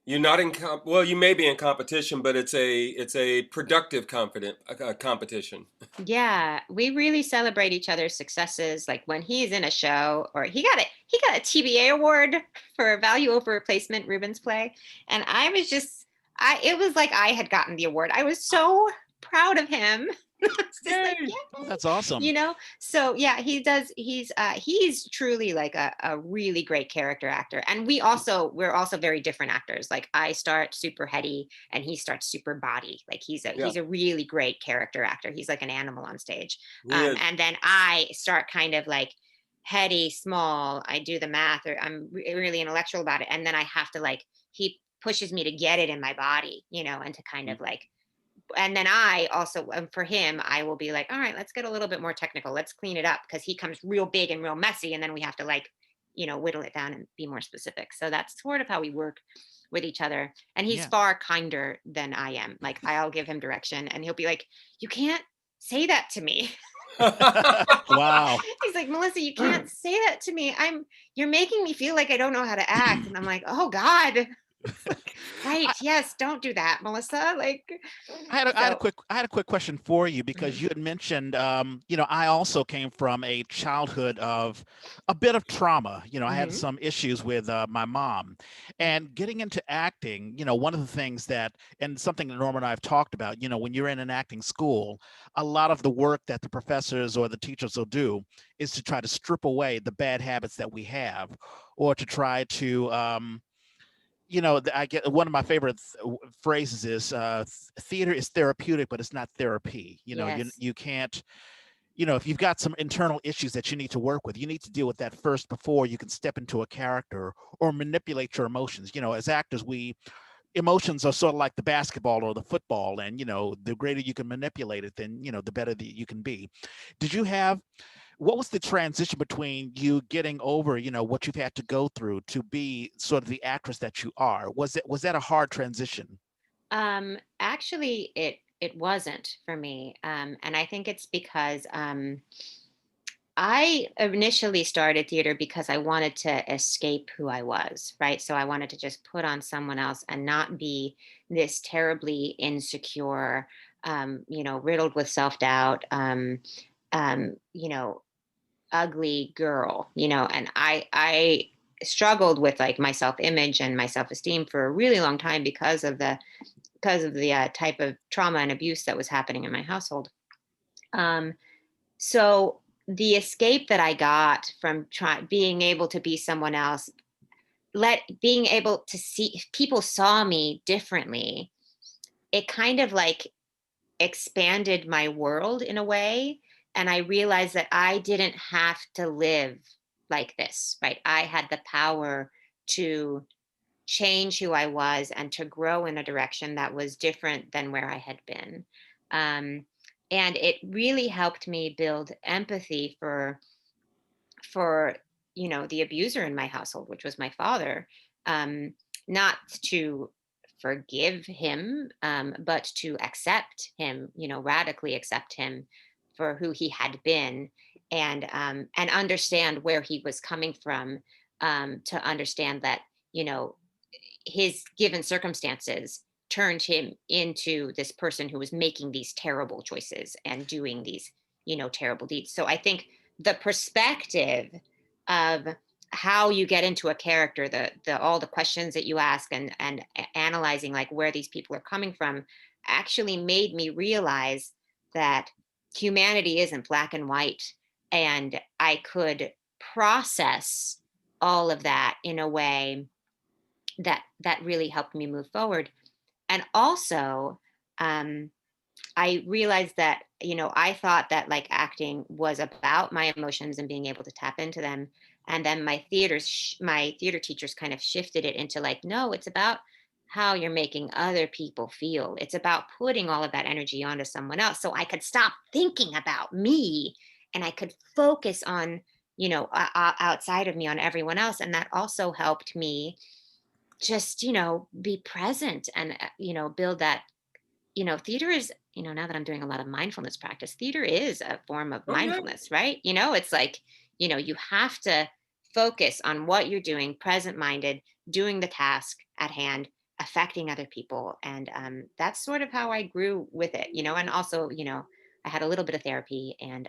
you're not in well, you may be in competition, but it's a productive confident competition. yeah. We really celebrate each other's successes. Like when he's in a show, or he got a TBA award for value over replacement Rubens play, and I was just, I it was like I had gotten the award. I was so proud of him. It's just like, Yay! Oh, yeah, that's awesome. so yeah, he's truly like a really great character actor, and we're also very different actors. Like, I start super heady and he starts super body. Like, he's a Yeah, he's a really great character actor. He's like an animal on stage. he is. And then I start kind of like heady, small. I do the math, or I'm really intellectual about it, and then I have to, like, he pushes me to get it in my body, and to kind of like, and then I also, for him, I will be like, all right, let's get a little bit more technical. Let's clean it up, because he comes real big and real messy. And then we have to, like, whittle it down and be more specific. So that's sort of how we work with each other. And he's Yeah. far kinder than I am. Like, I'll give him direction and he'll be like, you can't say that to me. Wow. He's like, Melissa, you can't say that to me. You're making me feel like I don't know how to act. And I'm like, oh God. Right. Yes. Don't do that, Melissa. Like, so. I had a quick question for you because Mhm. you had mentioned, I also came from a childhood of a bit of trauma. I had Mhm. some issues with my mom, and getting into acting. One of the things that, and something that Norma and I have talked about. When you're in an acting school, a lot of the work that the professors or the teachers will do is to try to strip away the bad habits that we have, or to try to I get one of my favorite phrases is theater is therapeutic, but it's not therapy. Yes. You can't, if you've got some internal issues that you need to work with, you need to deal with that first before you can step into a character or manipulate your emotions. As actors, emotions are sort of like the basketball or the football, and the greater you can manipulate it, then the better that you can be. Did you have What was the transition between you getting over, what you've had to go through to be sort of the actress that you are? Was that a hard transition? Actually, it wasn't for me, and I think it's because I initially started theater because I wanted to escape who I was, right? So I wanted to just put on someone else and not be this terribly insecure, riddled with self doubt, um, you know, ugly girl, and I struggled with like my self image and my self esteem for a really long time because of the type of trauma and abuse that was happening in my household. Um, so the escape that I got from being able to be someone else, being able to see people saw me differently, it kind of like expanded my world in a way. And I realized that I didn't have to live like this, right? I had the power to change who I was and to grow in a direction that was different than where I had been. Um, and it really helped me build empathy for the abuser in my household, which was my father. Not to forgive him, but to accept him, radically accept him for who he had been, and understand where he was coming from, to understand that you know his given circumstances turned him into this person who was making these terrible choices and doing these terrible deeds. So I think the perspective of how you get into a character, the all the questions that you ask, and analyzing like where these people are coming from, actually made me realize that humanity isn't black and white, and I could process all of that in a way that really helped me move forward. And also, um, I realized that I thought that like acting was about my emotions and being able to tap into them, and then my theater teachers kind of shifted it into like, no, it's about how you're making other people feel. It's about putting all of that energy onto someone else, so I could stop thinking about me and I could focus on outside of me, on everyone else. And that also helped me just be present, and build that. Theater is, now that I'm doing a lot of mindfulness practice, theater is a form of Oh yeah. mindfulness, right? It's like you have to focus on what you're doing, present minded, doing the task at hand, affecting other people. And that's sort of how I grew with it. And also I had a little bit of therapy, and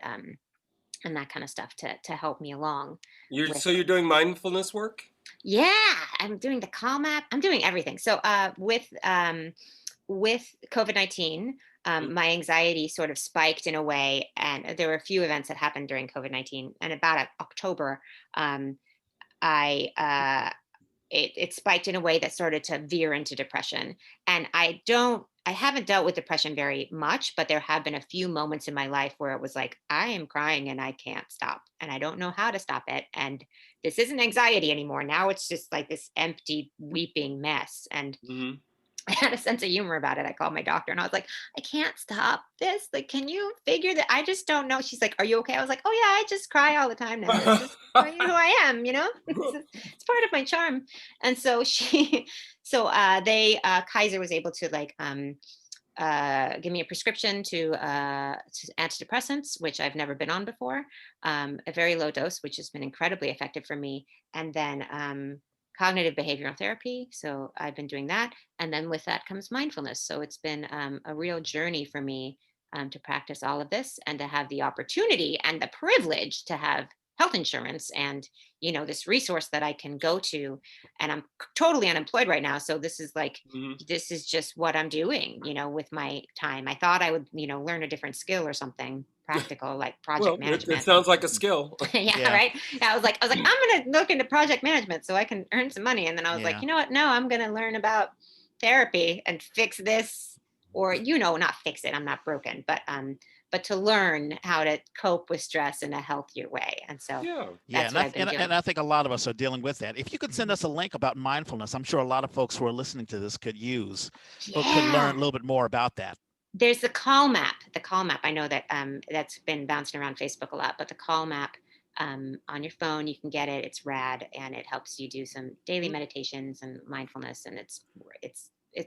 that kind of stuff to help me along with. You're doing mindfulness work? Yeah, I'm doing the calm app. I'm doing everything. So with COVID-19, Mm. my anxiety sort of spiked in a way, and there were a few events that happened during COVID-19. And about October, um, I it spiked in a way that started to veer into depression. And I haven't dealt with depression very much, but there have been a few moments in my life where it was like, I am crying and I can't stop, and I don't know how to stop it. And this isn't anxiety anymore. Now it's just like this empty weeping mess. And Hmm. I had a sense of humor about it. I called my doctor and I was like, I can't stop this. Like, can you figure that? I just don't know. She's like, are you okay? I was like, oh yeah, I just cry all the time now. That's just who I am, it's part of my charm. And so Kaiser was able to like, give me a prescription to antidepressants, which I've never been on before, a very low dose, which has been incredibly effective for me. And then cognitive behavioral therapy. So I've been doing that. And then with that comes mindfulness. So it's been a real journey for me to practice all of this and to have the opportunity and the privilege to have health insurance and, this resource that I can go to. And I'm totally unemployed right now. So this is like, Hmm. this is just what I'm doing, with my time. I thought I would, learn a different skill or something practical like project Well, it management. sounds like a skill. Yeah, Yeah. right. Yeah, I was like, I'm gonna look into project management so I can earn some money. And then I was like, Yeah. you know what? No, I'm gonna learn about therapy and fix this, or not fix it. I'm not broken, but to learn how to cope with stress in a healthier way. And so Yeah. Yeah, that's and what I've been and doing. I think a lot of us are dealing with that. If you could send Mhm. us a link about mindfulness, I'm sure a lot of folks who are listening to this could use or could learn Yeah. a little bit more about that. There's the Calm app. The Calm app. I know that that's been bouncing around Facebook a lot, but the Calm app on your phone, you can get it. It's rad, and it helps you do some daily Mhm. meditations and mindfulness, and it's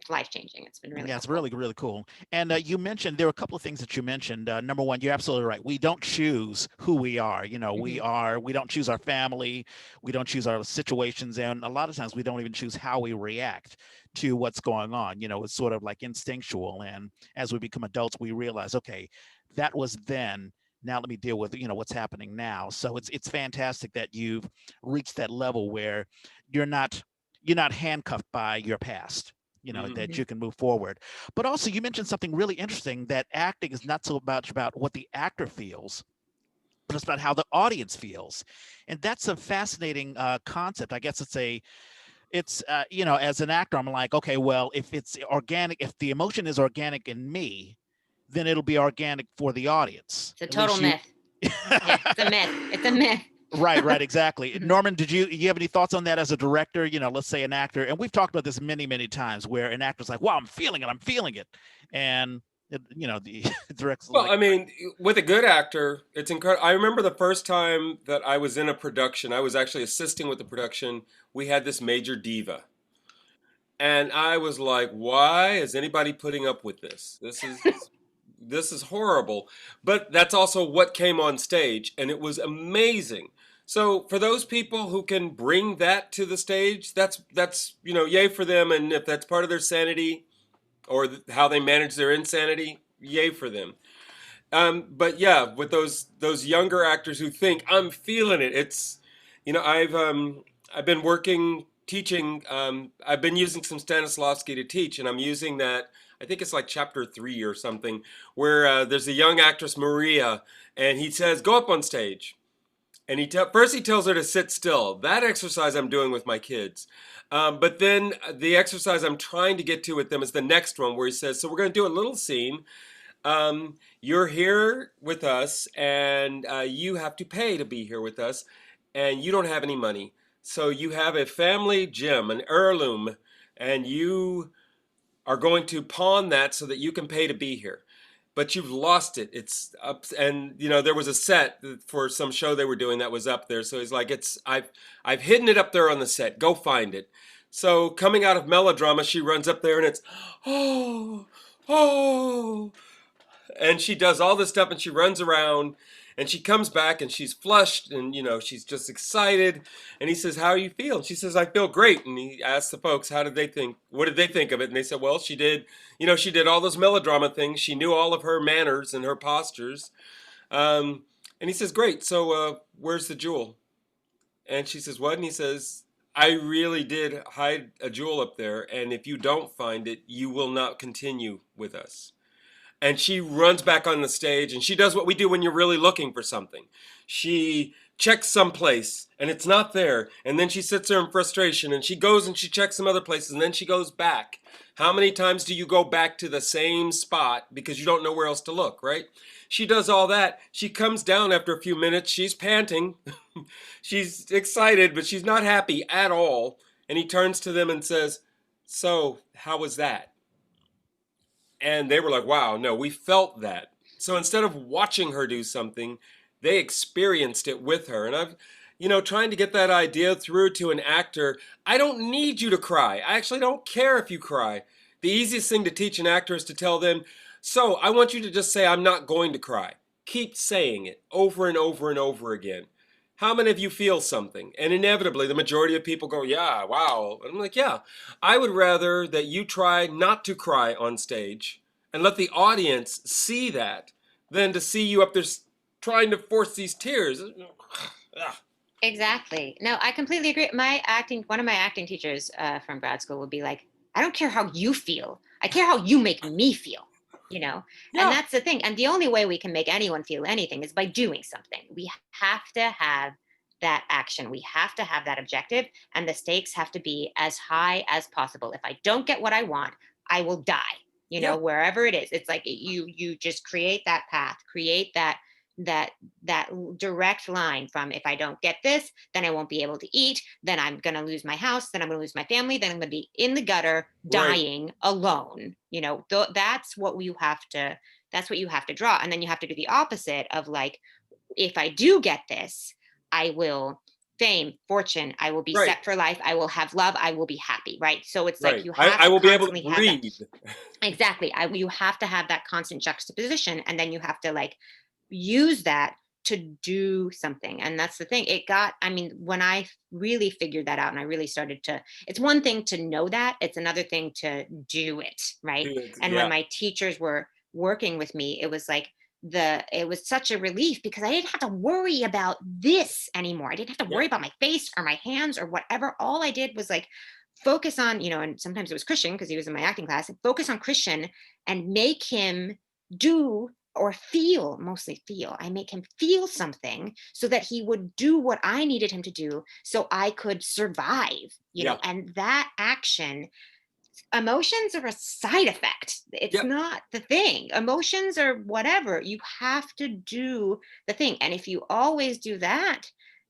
life changing. It's been really Yeah, it's helpful. really, really cool. And you mentioned there were a couple of things that you mentioned. Number one, you're absolutely right. We don't choose who we are. Hmm. We don't choose our family. We don't choose our situations. And a lot of times we don't even choose how we react to what's going on. It's sort of like instinctual. And as we become adults, we realize, okay, that was then. Now let me deal with, what's happening now. So it's fantastic that you've reached that level where you're not you're not handcuffed by your past, Mhm. that Hmm. you can move forward. But also, you mentioned something really interesting, that acting is not so much about what the actor feels, but it's about how the audience feels. And that's a fascinating concept. I guess as an actor, I'm like, okay, well, if it's organic, if the emotion is organic in me, then it'll be organic for the audience. It's a At total least you. myth. Yeah, it's a myth. It's a myth. Right, exactly. Mhm. Norman, did you have any thoughts on that as a director? Let's say an actor, and we've talked about this many, many times, where an actor's like, "Wow, I'm feeling it," and the director's Well, like, I mean, with a good actor, it's incredible. I remember the first time that I was in a production, I was actually assisting with the production. We had this major diva. And I was like, why is anybody putting up with this? This is horrible. But that's also what came on stage, and it was amazing. So for those people who can bring that to the stage, that's yay for them. And if that's part of their sanity or how they manage their insanity, yay for them. But yeah, with those younger actors who think I'm feeling it, it's I've been working teaching. I've been using some Stanislavski to teach, and I'm using that. I think it's like chapter 3 or something, where there's a young actress Maria, and he says, "Go up on stage." And first he tells her to sit still. That exercise I'm doing with my kids. But then the exercise I'm trying to get to with them is the next one, where he says, "So we're going to do a little scene. You're here with us, and you have to pay to be here with us, and you don't have any money. So you have a family gem, an heirloom, and you are going to pawn that so that you can pay to be here. But you've lost it. It's up, and there was a set for some show they were doing that was up there. So he's like, I've hidden it up there on the set. Go find it." So coming out of melodrama, she runs up there and it's, "Oh, oh," and she does all this stuff and she runs around and she comes back and she's flushed and she's just excited. And he says, "How do you feel?" And she says, "I feel great." And he asks the folks, what did they think of it? And they said, "Well, she did all those melodrama things. She knew all of her manners and her postures." And he says, "Great, so where's the jewel?" And she says, "What?" And he says, "I really did hide a jewel up there, and if you don't find it, you will not continue with us." And she runs back on the stage and she does what we do when you're really looking for something. She checks someplace and it's not there. And then she sits there in frustration and she goes and she checks some other places and then she goes back. How many times do you go back to the same spot because you don't know where else to look, right? She does all that. She comes down after a few minutes. She's panting. She's excited, but she's not happy at all. And he turns to them and says, "So, how was that?" And they were like, "Wow, no, we felt that." So instead of watching her do something, they experienced it with her. And trying to get that idea through to an actor. I don't need you to cry. I actually don't care if you cry. The easiest thing to teach an actor is to tell them, "So I want you to just say, I'm not going to cry." Keep saying it over and over and over again. how many of you feel something? And inevitably, the majority of people go, yeah, wow. And I'm like, yeah, I would rather that you try not to cry on stage and let the audience see that than to see you up there trying to force these tears. Exactly. No, I completely agree. One of my acting teachers from grad school would be like, I don't care how you feel. I care how you make me feel, you know? And Yeah, that's the thing. And the only way we can make anyone feel anything is by doing something. We have to have that action. We have to have that objective. And the stakes have to be as high as possible. If I don't get what I want, I will die, yeah, wherever it is. It's like you just create that path, create that that direct line from, if I don't get this, then I won't be able to eat, then I'm going to lose my house, then I'm going to lose my family, then I'm going to be in the gutter right, dying alone. That's what you have to draw. And then you have to do the opposite of like, if I do get this, I will fame, fortune, I will be right, set for life, I will have love, I will be happy, right? So it's like right. you have I to will be able to constantly have that. breathe. Exactly. You have to have that constant juxtaposition, and then you have to like use that to do something. And that's the thing. I mean, when I really figured that out and I really started to, it's one thing to know that, it's another thing to do it, right? And when Yeah, my teachers were working with me, it was like, it was such a relief because I didn't have to worry about this anymore. I didn't have to yeah, worry about my face or my hands or whatever. All I did was like focus on, and sometimes it was Christian because he was in my acting class, and focus on Christian and make him do or feel, mostly feel. I make him feel something so that he would do what I needed him to do so I could survive, yeah, and that action. Emotions are a side effect. It's yeah, not the thing. Emotions are whatever. You have to do the thing. And if you always do that,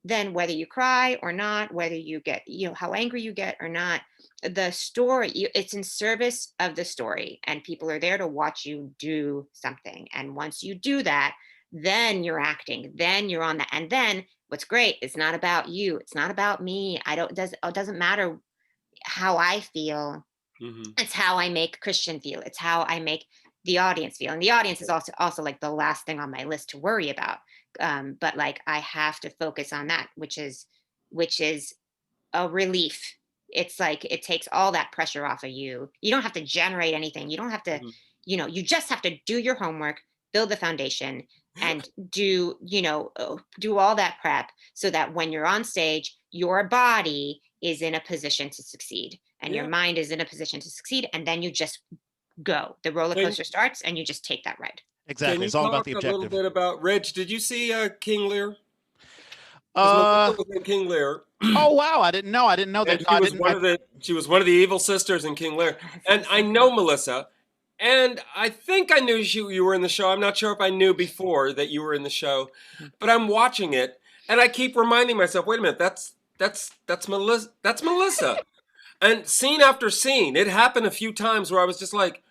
then whether you cry or not, whether you get, how angry you get or not, the story, it's in service of the story. And people are there to watch you do something. And once you do that, then you're acting, then you're on that. And then what's great, it's not about you. It's not about me. It doesn't matter how I feel. hmm, It's how I make Christian feel. It's how I make the audience feel. And the audience is also like the last thing on my list to worry about. But like I have to focus on that, which is a relief. It's like it takes all that pressure off of you. You don't have to generate anything. You don't have to, hmm. you just have to do your homework, build the foundation, and do all that prep so that when you're on stage, your body is in a position to succeed and your Yeah. mind is in a position to succeed. And then you just go. The roller Can coaster starts and you just take that ride. Can Exactly. you It's all about talk the a little objective. bit about Reg? Did you see King Lear? Because Uh, Melissa was in King Lear, oh wow, I didn't know. I didn't know that. and No, I didn't. she was one of the evil sisters in King Lear. And I know Melissa, and I think I knew you were in the show. I'm not sure if I knew before that you were in the show, but I'm watching it, and I keep reminding myself, wait a minute, that's Melissa. That's Melissa. And scene after scene, it happened a few times where I was just like,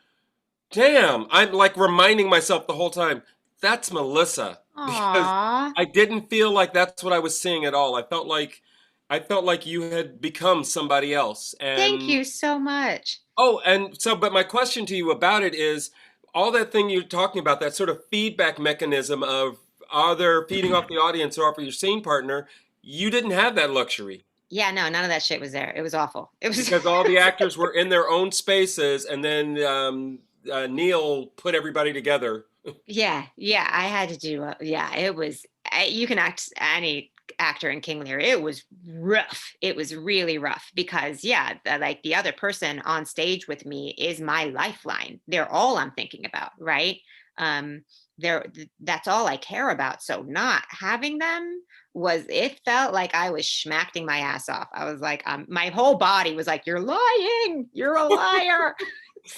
damn, I'm like reminding myself the whole time, that's Melissa. Because Aw, I didn't feel like that's what I was seeing at all. I felt like you had become somebody else. thank And you so much. oh, and so but my question to you about it is all that thing you're talking about, that sort of feedback mechanism of either feeding off the audience or off of your scene partner, you didn't have that luxury Yeah, no, none of that shit was there. It was awful. It was because all the actors were in their own spaces, and then Neil put everybody together. Yeah, yeah, I had to do. Yeah, it was. You can act any actor in King Lear. It was rough. It was really rough because yeah, like the other person on stage with me is my lifeline. They're all I'm thinking about, right? Um, that's all I care about. So not having them it felt like I was schmacking my ass off. I was like, my whole body was like, "You're lying. You're a liar."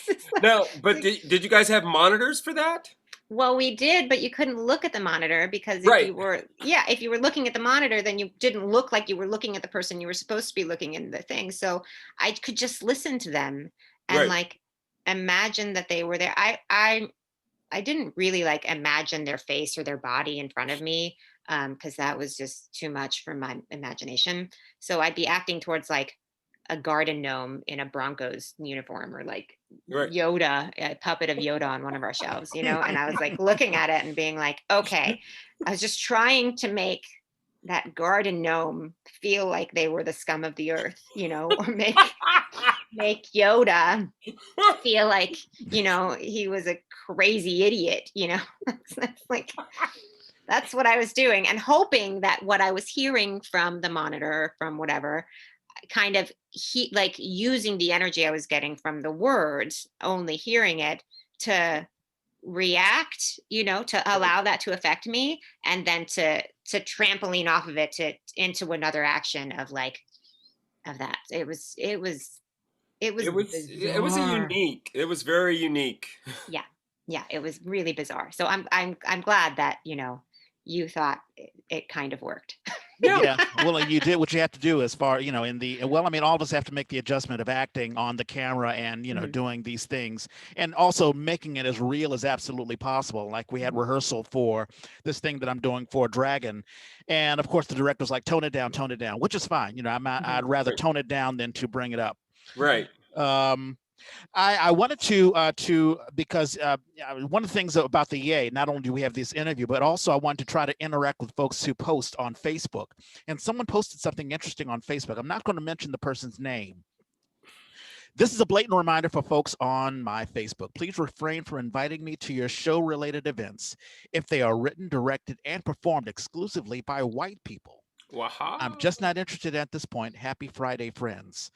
It's Now, but like, did you guys have monitors for that? well, we did, but you couldn't look at the monitor because Right, if you were looking at the monitor, then you didn't look like you were looking at the person you were supposed to be looking in the thing. So I could just listen to them and right. like imagine that they were there. I didn't really like imagine their face or their body in front of me because that was just too much for my imagination. So I'd be acting towards like a garden gnome in a Broncos uniform or like Right. Yoda, a puppet of Yoda on one of our shelves, and I was like looking at it and being like, okay, I was just trying to make that garden gnome feel like they were the scum of the earth, or make Yoda feel like, he was a crazy idiot, that's like, that's what I was doing, and hoping that what I was hearing from the monitor, from whatever, kind of like using the energy I was getting from the words, only hearing it, to react, to allow that to affect me, and then to trampoline off of it to into another action of like, of that. It was It was a bizarre. unique. It was very unique. Yeah. Yeah, it was really bizarre. So I'm glad that, you thought it kind of worked. Yeah. Yeah, well, you did what you have to do as far, in the, well, I mean, all of us have to make the adjustment of acting on the camera and, Mhm. doing these things, and also making it as real as absolutely possible. Like we had rehearsal for this thing that I'm doing for Dragon. And of course the director's like, tone it down, which is fine. I'd Mhm. rather Right. tone it down than to bring it up. Right. Um, I wanted to because one of the things about the Yay, not only do we have this interview, but also I wanted to try to interact with folks who post on Facebook. And someone posted something interesting on Facebook. I'm not going to mention the person's name. This is a blatant reminder for folks on my Facebook. Please refrain from inviting me to your show-related events if they are written, directed, and performed exclusively by white people. I'm Wow. just not interested at this point. Happy Friday, friends.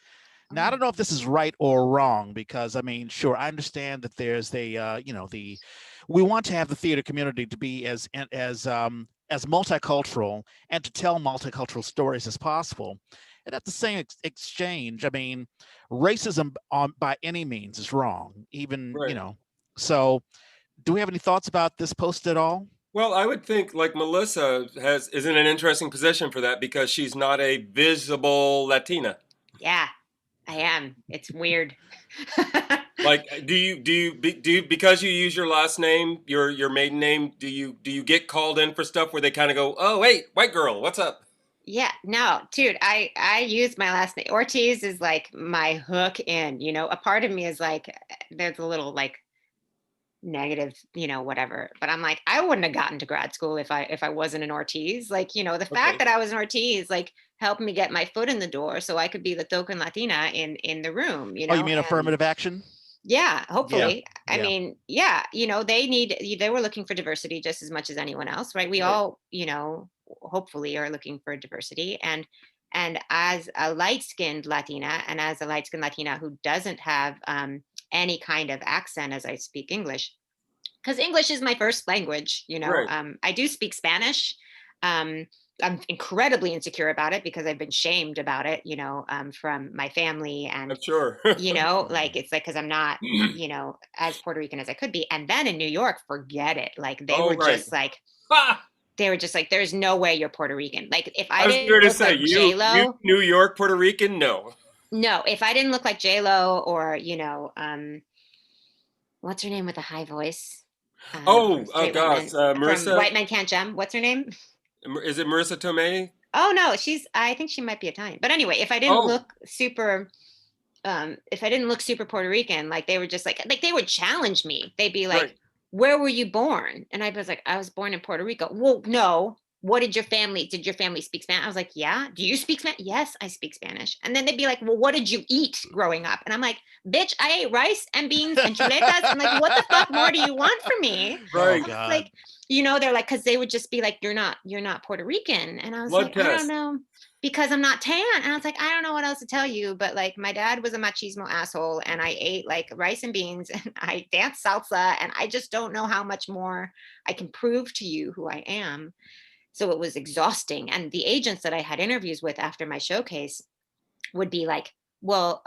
Now, I Oh. don't know if this is right or wrong, because I mean, sure, I understand that there's we want to have the theater community to be as multicultural and to tell multicultural stories as possible. And at the same exchange, I mean, racism by any means is wrong, even, Right. So do we have any thoughts about this post at all? Well, I would think like Melissa is in an interesting position for that because she's not a visible Latina. Yeah, I am. It's weird. Like, do you because you use your last name, your maiden name, do you get called in for stuff where they kind of go, oh wait, white girl, what's up? Yeah, no, dude, I use my last name. Ortiz is like my hook in, a part of me is like, there's a little like negative, whatever. But I'm like, I wouldn't have gotten to grad school if I wasn't an Ortiz. Like, the fact Okay. that I was an Ortiz like helped me get my foot in the door so I could be the token Latina in the room, Oh, you mean and affirmative action? yeah, Yeah, hopefully. I yeah. mean, yeah, they were looking for diversity just as much as anyone else, right? We Right. all, hopefully are looking for diversity. And as a light-skinned Latina, and as a light-skinned Latina who doesn't have any kind of accent as I speak English, because English is my first language, Right. I do speak Spanish. Um, I'm incredibly insecure about it because I've been shamed about it, from my family, and I'm sure. like it's like because I'm not, as Puerto Rican as I could be. And then in New York, forget it. Like Oh, right. they were just like, there's no way you're Puerto Rican. Like if I I was going didn't to look say like you J-Lo, New York Puerto Rican, no. no, if I didn't look like J-Lo, or, what's her name with the high voice? From Oh, Straight White gosh, Men, from Marissa, White Men Can't Jump. What's her name? is it Marissa Tomei? Oh no, I think she might be Italian. But anyway, Oh, if I didn't look super Puerto Rican, like they were just like they would challenge me. They'd be like, right. "Where were you born?" And I was like, "I was born in Puerto Rico." Well, no. What did your family speak Spanish? I was like, "Yeah." Do you speak Spanish? Yes, I speak Spanish. And then they'd be like, "Well, what did you eat growing up?" And I'm like, "Bitch, I ate rice and beans and chuletas." And like, what the fuck more do you want from me? Oh Right. I was God. like, they're like, because they would just be like, "You're not Puerto Rican." And I was Blood like, I don't test. know, because I'm not tan. And I was like, I don't know what else to tell you, but like my dad was a machismo asshole, and I ate like rice and beans and I danced salsa, and I just don't know how much more I can prove to you who I am. So it was exhausting. And the agents that I had interviews with after my showcase would be like, well,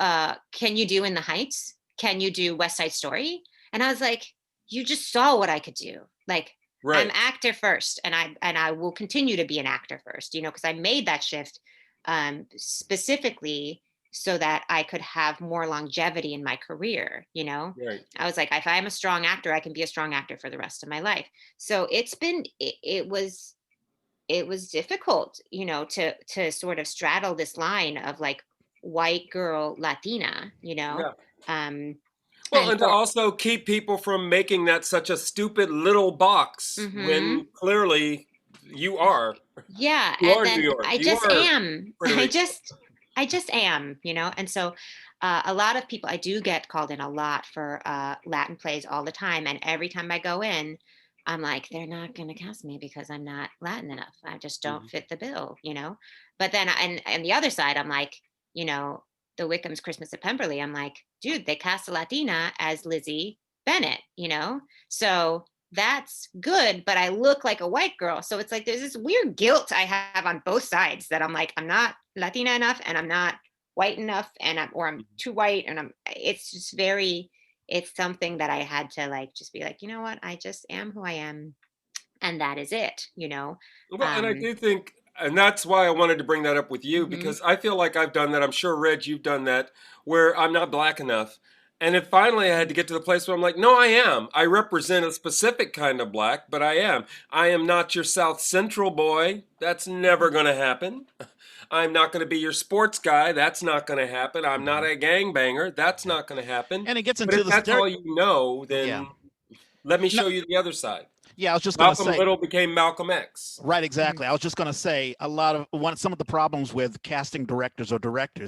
can you do In the Heights? Can you do West Side Story? And I was like, you just saw what I could do. Like, I'm Right. actor first, and I will continue to be an actor first, because I made that shift specifically so that I could have more longevity in my career. Right. I was like, if I'm a strong actor, I can be a strong actor for the rest of my life. So it was difficult, to sort of straddle this line of like white girl Latina, Yeah. um, Well, and and to for also keep people from making that such a stupid little box hmm when clearly you are. Yeah, You and are New then York. I You just are am. Puerto Rico. I just am, and so a lot of people, I do get called in a lot for Latin plays all the time, and every time I go in, I'm like, they're not going to cast me because I'm not Latin enough. I just don't Mhm. fit the bill. But then, and the other side, I'm like, you know, the Wickham's Christmas at Pemberley. I'm like, dude, they cast a Latina as Lizzie Bennett. So that's good, but I look like a white girl. So it's like there's this weird guilt I have on both sides that I'm like, I'm not Latina enough and I'm not white enough and I'm too white and it's just it's something that I had to like just be like, you know what? I just am who I am and that is it. Well, and I Um do think, and that's why I wanted to bring that up with you mhm, because I feel like I've done that. I'm sure, Reg, you've done that where I'm not black enough. And then finally, I had to get to the place where I'm like, no, I am. I represent a specific kind of black, but I am. I am not your South Central boy. That's never going to happen. I'm not going to be your sports guy. That's not going to happen. I'm not Mhm. a gangbanger. That's not going to happen. And it gets But into if the that's stereo. all you know, Yeah. then let me No, show you the other side. yeah, I was just gonna Malcolm say. Little became Malcolm X. Right, mhm, exactly. I was just going to say some of the problems with casting directors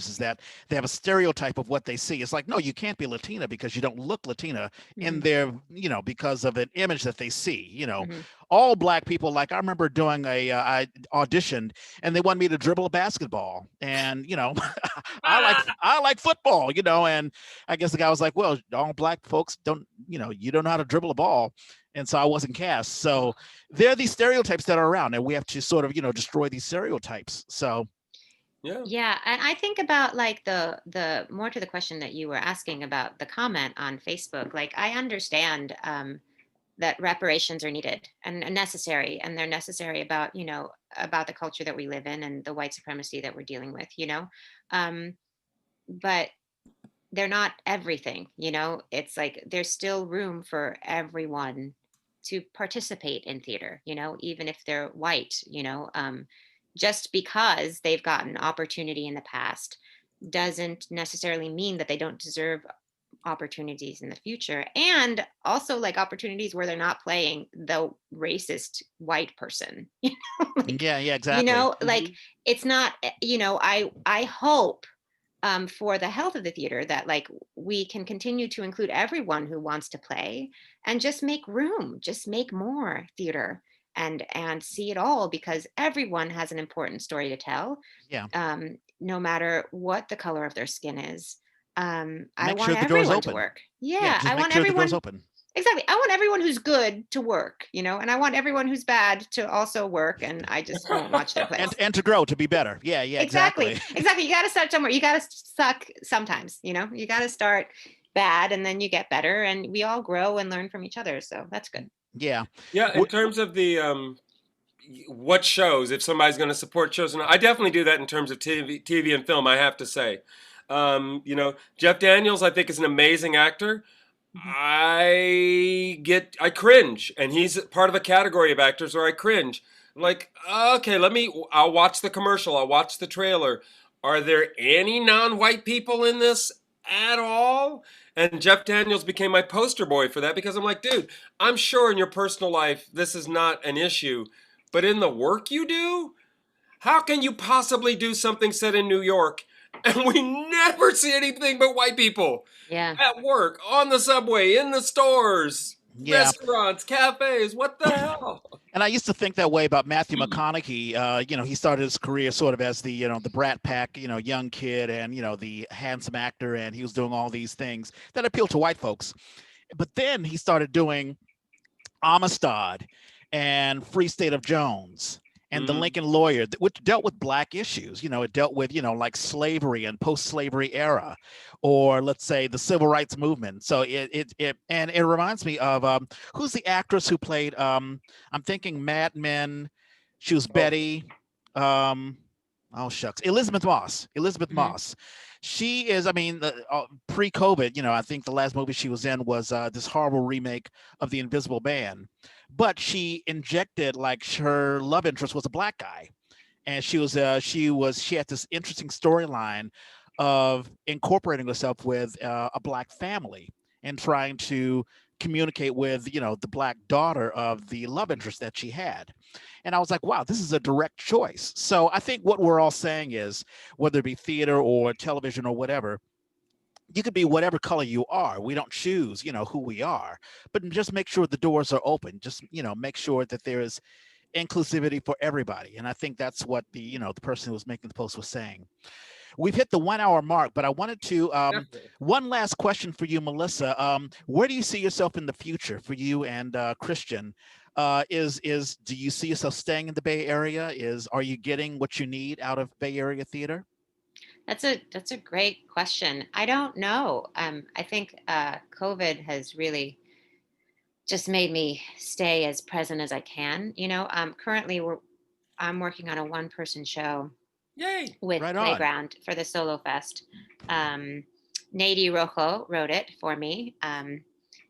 is that they have a stereotype of what they see. It's like, no, you can't be Latina because you don't look Latina in mhm, their, because of an image that they see. mhm. All black people. Like I remember doing I auditioned and they wanted me to dribble a basketball, and I like football, and I guess the guy was like, well, all black folks don't, you don't know how to dribble a ball, and so I wasn't cast. So there are these stereotypes that are around, and we have to sort of destroy these stereotypes. So Yeah. Yeah, and I think about like the more to the question that you were asking about the comment on Facebook. Like I understand that reparations are needed and necessary, and they're necessary about the culture that we live in and the white supremacy that we're dealing with. Um, but they're not everything. It's like there's still room for everyone to participate in theater, even if they're white. Just because they've gotten opportunity in the past doesn't necessarily mean that they don't deserve opportunities in the future, and also like opportunities where they're not playing the racist white person. like yeah, yeah, you exactly. know like it's not. I hope for the health of the theater that like we can continue to include everyone who wants to play and just make more theater and see it all, because everyone has an important story to tell, Yeah, no matter what the color of their skin is. I make want sure the door's everyone to open. work. Yeah, Yeah, just I make want sure the door's everyone. open. Exactly. I want everyone who's good to work, and I want everyone who's bad to also work, and I just won't watch their and plays. and to grow, to be better. Yeah, yeah, Exactly. exactly. Exactly. You got to start somewhere. You got to suck sometimes. You got to start bad and then you get better, and we all grow and learn from each other. So that's good. Yeah. Yeah, in terms of the what shows, if somebody's going to support shows or not, I definitely do that in terms of TV and film, I have to say. Jeff Daniels, I think, is an amazing actor. Mhm. I cringe, and he's part of a category of actors where I cringe. I'm like, okay, I'll watch the commercial, I'll watch the trailer. Are there any non-white people in this at all? And Jeff Daniels became my poster boy for that because I'm like, dude, I'm sure in your personal life this is not an issue, but in the work you do, how can you possibly do something set in New York and we never see anything but white people Yeah. at work, on the subway, in the stores, Yeah. restaurants, cafes? What the hell? And I used to think that way about Matthew McConaughey. He started his career sort of as the, the Brat Pack, young kid, and the handsome actor, and he was doing all these things that appealed to white folks. But then he started doing Amistad and Free State of Jones and The Mm. Lincoln Lawyer, which dealt with black issues. It dealt with, like slavery and post-slavery era, or let's say the civil rights movement. So it reminds me of who's the actress who played I'm thinking Mad Men. She was Oh, Betty. Um, oh shucks, Elizabeth Moss. Elizabeth Mhm. Moss. She is, I mean, pre-COVID, I think the last movie she was in was this horrible remake of The Invisible Man, but she injected like her love interest was a black guy, and she had this interesting storyline of incorporating herself with a black family and trying to communicate with, the Black daughter of the love interest that she had. And I was like, wow, this is a direct choice. So I think what we're all saying is, whether it be theater or television or whatever, you could be whatever color you are. We don't choose, who we are, but just make sure the doors are open. Just, make sure that there is inclusivity for everybody. And I think that's what the person who was making the post was saying. We've hit the 1 hour mark, but I wanted to, Definitely. one last question for you, Melissa. Where do you see yourself in the future for you and Christian? Do you see yourself staying in the Bay Area? Are you getting what you need out of Bay Area theater? That's a great question. I don't know. I think COVID has really just made me stay as present as I can. Currently I'm working on a one-person show Yay! with Right on. Playground for the Solo Fest. Nady Rojo wrote it for me.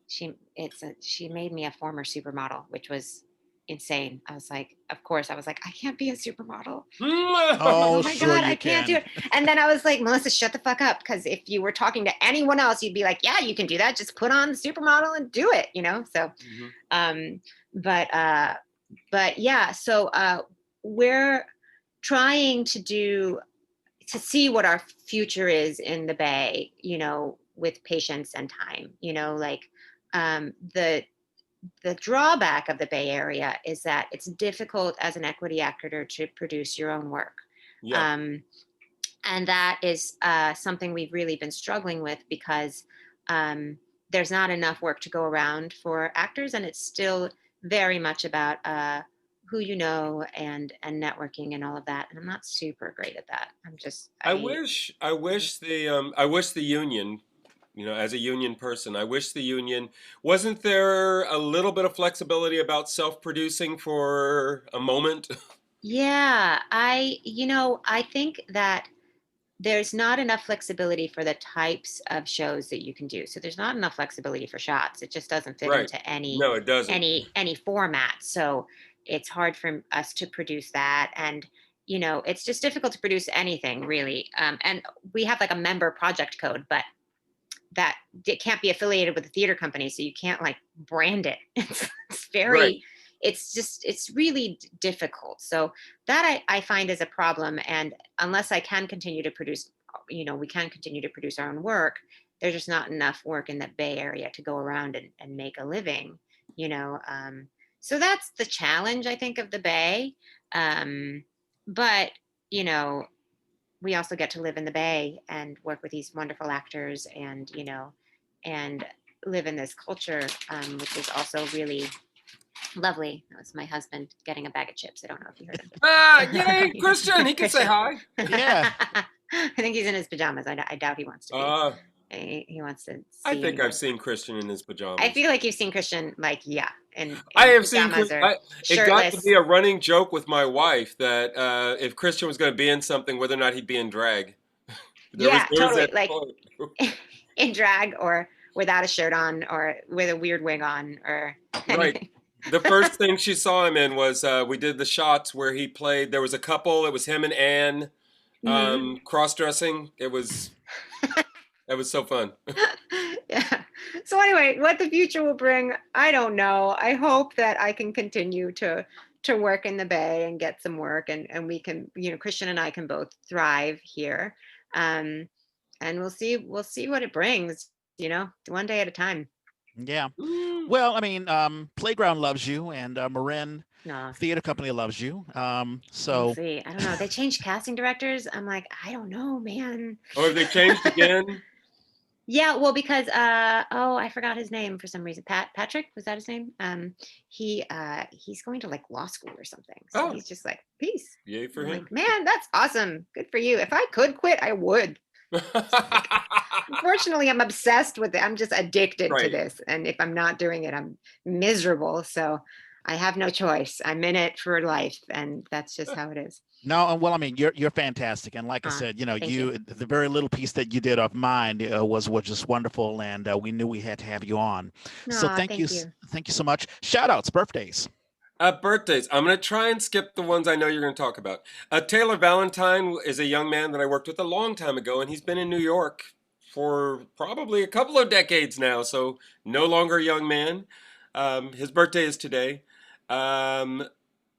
She made me a former supermodel, which was insane. I was like, I can't be a supermodel. Oh, My sure God, you I can't can. do it. And then I was like, Melissa, shut the fuck up. Because if you were talking to anyone else, you'd be like, yeah, you can do that. Just put on the supermodel and do it, So, Mhm. but yeah, so we're trying to see what our future is in the Bay, with patience and time, the drawback of the Bay Area is that it's difficult as an equity actor to produce your own work. Yeah. And that is something we've really been struggling with because there's not enough work to go around for actors, and it's still very much about who you know and networking and all of that. And I'm not super great at that. I wish the union, as a union person, I wish the union, wasn't there a little bit of flexibility about self-producing for a moment? Yeah, I think that there's not enough flexibility for the types of shows that you can do. So there's not enough flexibility for shots. It just doesn't fit Right. into any No, it doesn't. any format. So it's hard for us to produce that. And it's just difficult to produce anything really. And we have like a member project code, but that it can't be affiliated with a theater company, so you can't like brand it. It's Right. very, it's really difficult. So that I find is a problem. And unless I can continue to produce, we can continue to produce our own work, there's just not enough work in the Bay Area to go around and make a living, so that's the challenge, I think, of the Bay. But we also get to live in the Bay and work with these wonderful actors and live in this culture, which is also really lovely. That was my husband getting a bag of chips. I don't know if you heard him. Yay, Christian! He can say hi. Yeah. I think he's in his pajamas. I doubt he wants to be. He wants to see. I think I've seen Christian in his pajamas. I feel like you've seen Christian, in I have seen. pajamas or It got to shirtless. be a running joke with my wife that if Christian was going to be in something, whether or not he'd be in drag. Yeah, totally. that Like point. in drag or without a shirt on or with a weird wig on or Right. anything. The first thing she saw him in was we did the shots where he played. There was a couple. It was him and Anne cross-dressing. It was so fun. Yeah. So anyway, what the future will bring, I don't know. I hope that I can continue to work in the Bay and get some work, and we can, Christian and I can both thrive here. And we'll see what it brings, one day at a time. Yeah. Well, I mean, Playground loves you, and Marin No. Theater Company loves you. We'll So see. I don't know. They changed casting directors. I'm like, I don't know, man. Oh, have they changed again? Yeah, well, because I forgot his name for some reason. Patrick, was that his name? He's going to like law school or something. So he's just like, peace. Yay for I'm him. like, man, that's awesome. Good for you. If I could quit, I would. Unfortunately, I'm obsessed with it. I'm just addicted to Right. this. And if I'm not doing it, I'm miserable. So I have no choice. I'm in it for life. And that's just how it is. no, well, I mean, you're fantastic, and like I said, thank you. the very little piece that you did of mine was just wonderful, and we knew we had to have you on. So Aw, thank you, thank you. thank you so much. Shout outs, birthdays. Birthdays. I'm going to try and skip the ones I know you're going to talk about. Taylor Valentine is a young man that I worked with a long time ago, and he's been in New York for probably a couple of decades now, so no longer a young man. His birthday is today. Um,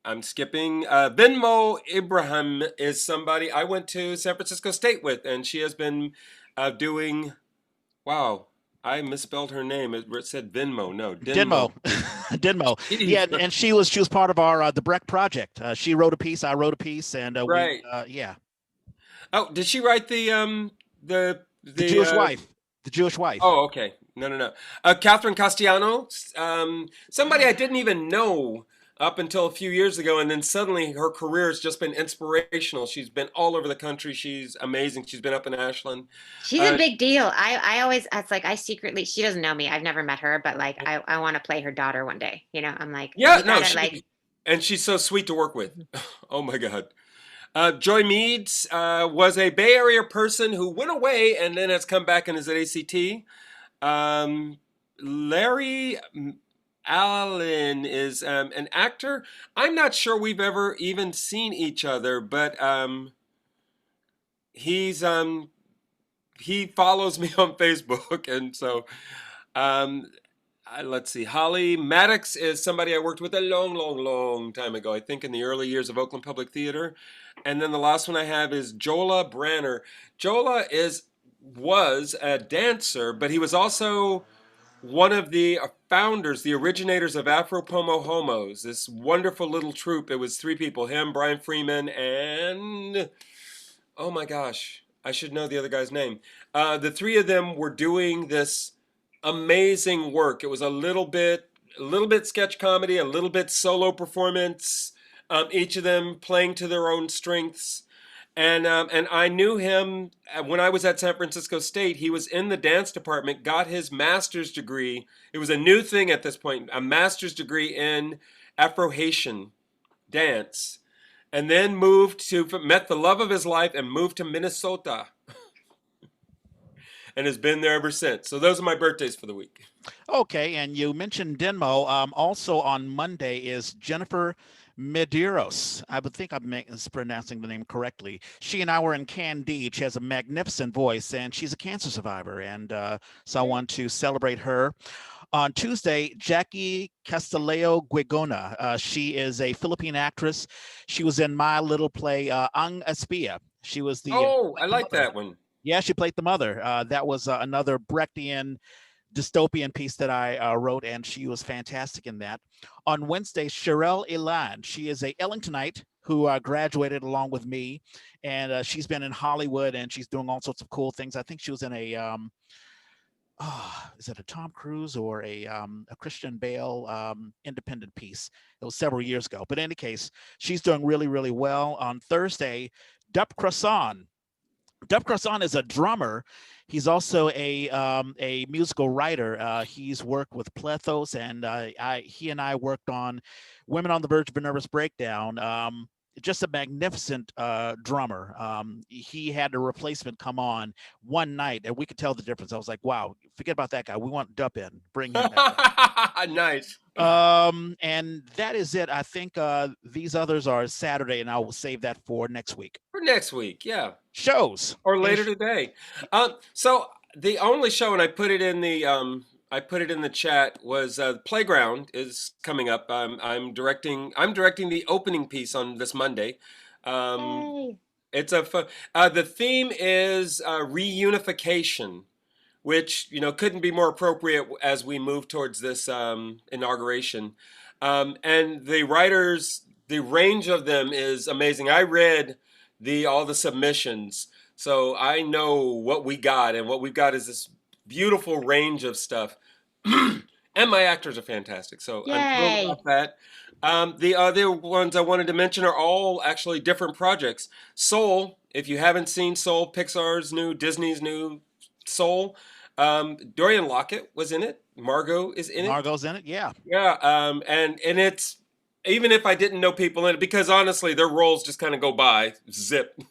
I'm skipping. Venmo Ibrahim is somebody I went to San Francisco State with, and she has been doing. Wow, I misspelled her name. It said Venmo. No, Denmo, Denmo. Denmo. Yeah, Jeez. and she was part of our the Breck project. She wrote a piece, I wrote a piece, and we Right. yeah, Oh, did she write the the the Jewish wife, the Jewish wife. Oh, okay. No, no, no. Catherine Castellanos, somebody I didn't even know up until a few years ago, and then suddenly her career has just been inspirational. She's been all over the country. She's amazing. She's been up in Ashland. She's a Uh, big deal. I always, it's like, I secretly, she doesn't know me. I've never met her, but like, I want to play her daughter one day. You know, I'm like, yeah, we no, gotta like, and she's so sweet to work with. Oh my God. Joy Meads was a Bay Area person who went away and then has come back and is at ACT. Larry Allen is an actor. I'm not sure we've ever even seen each other, but he's he follows me on Facebook, and so um, let's see. Holly Maddox is somebody I worked with a long, long, long time ago. I think in the early years of Oakland Public Theater, and then the last one I have is Jola Branner. Jola was a dancer, but he was also one of the founders, the originators of Afro Pomo Homos, this wonderful little troupe. It was three people, him, Brian Freeman, and oh my gosh, I should know the other guy's name. The three of them were doing this amazing work. It was a little bit sketch comedy, a little bit solo performance, each of them playing to their own strengths. And I knew him when I was at San Francisco State. He was in the dance department, got his master's degree. It was a new thing at this point, a master's degree in Afro-Haitian dance, and then met the love of his life and moved to Minnesota and has been there ever since. So those are my birthdays for the week. Okay, and you mentioned Denmo. Also on Monday is Jennifer Medeiros. I would think I'm pronouncing the name correctly. She and I were in Candide. She has a magnificent voice, and she's a cancer survivor, and so I want to celebrate her. On Tuesday, Jackie Castileo Guigona. She is a Philippine actress. She was in my little play, Ang Espia. She was Oh, I the like mother. that one. Yeah, she played the mother. That was another Brechtian dystopian piece that I wrote, and she was fantastic in that. On Wednesday, Sherelle Elan. She is a Ellingtonite who graduated along with me, and she's been in Hollywood, and she's doing all sorts of cool things. I think she was in a is it a Tom Cruise or a Christian Bale independent piece? It was several years ago, but in any case, she's doing really, really well. On Thursday, Dup Croissant. Dup Croissant is a drummer. He's also a musical writer. He's worked with Plethos, and he and I worked on Women on the Verge of a Nervous Breakdown. Just a magnificent drummer. He had a replacement come on one night, and we could tell the difference. I was like, wow, forget about that guy. We want Dup in. Bring him back. Nice. And that is it. I think these others are Saturday, and I will save that for next week. For next week, yeah. Shows. Or later today. So the only show, and I put it in the chat, was Playground is coming up. I'm directing the opening piece on this Monday. Yay. It's the theme is reunification, which couldn't be more appropriate as we move towards this inauguration. And the writers, the range of them is amazing. I read all the submissions, so I know what we got, and what we've got is this beautiful range of stuff. And my actors are fantastic, so I'm thrilled Yay. about that. The other ones I wanted to mention are all actually different projects. Soul, if you haven't seen Soul, Disney's new Soul, Dorian Lockett was in it. Margot is in it. Margot's in it, yeah. Yeah, and it's, even if I didn't know people in it, because honestly, their roles just kind of go by, zip.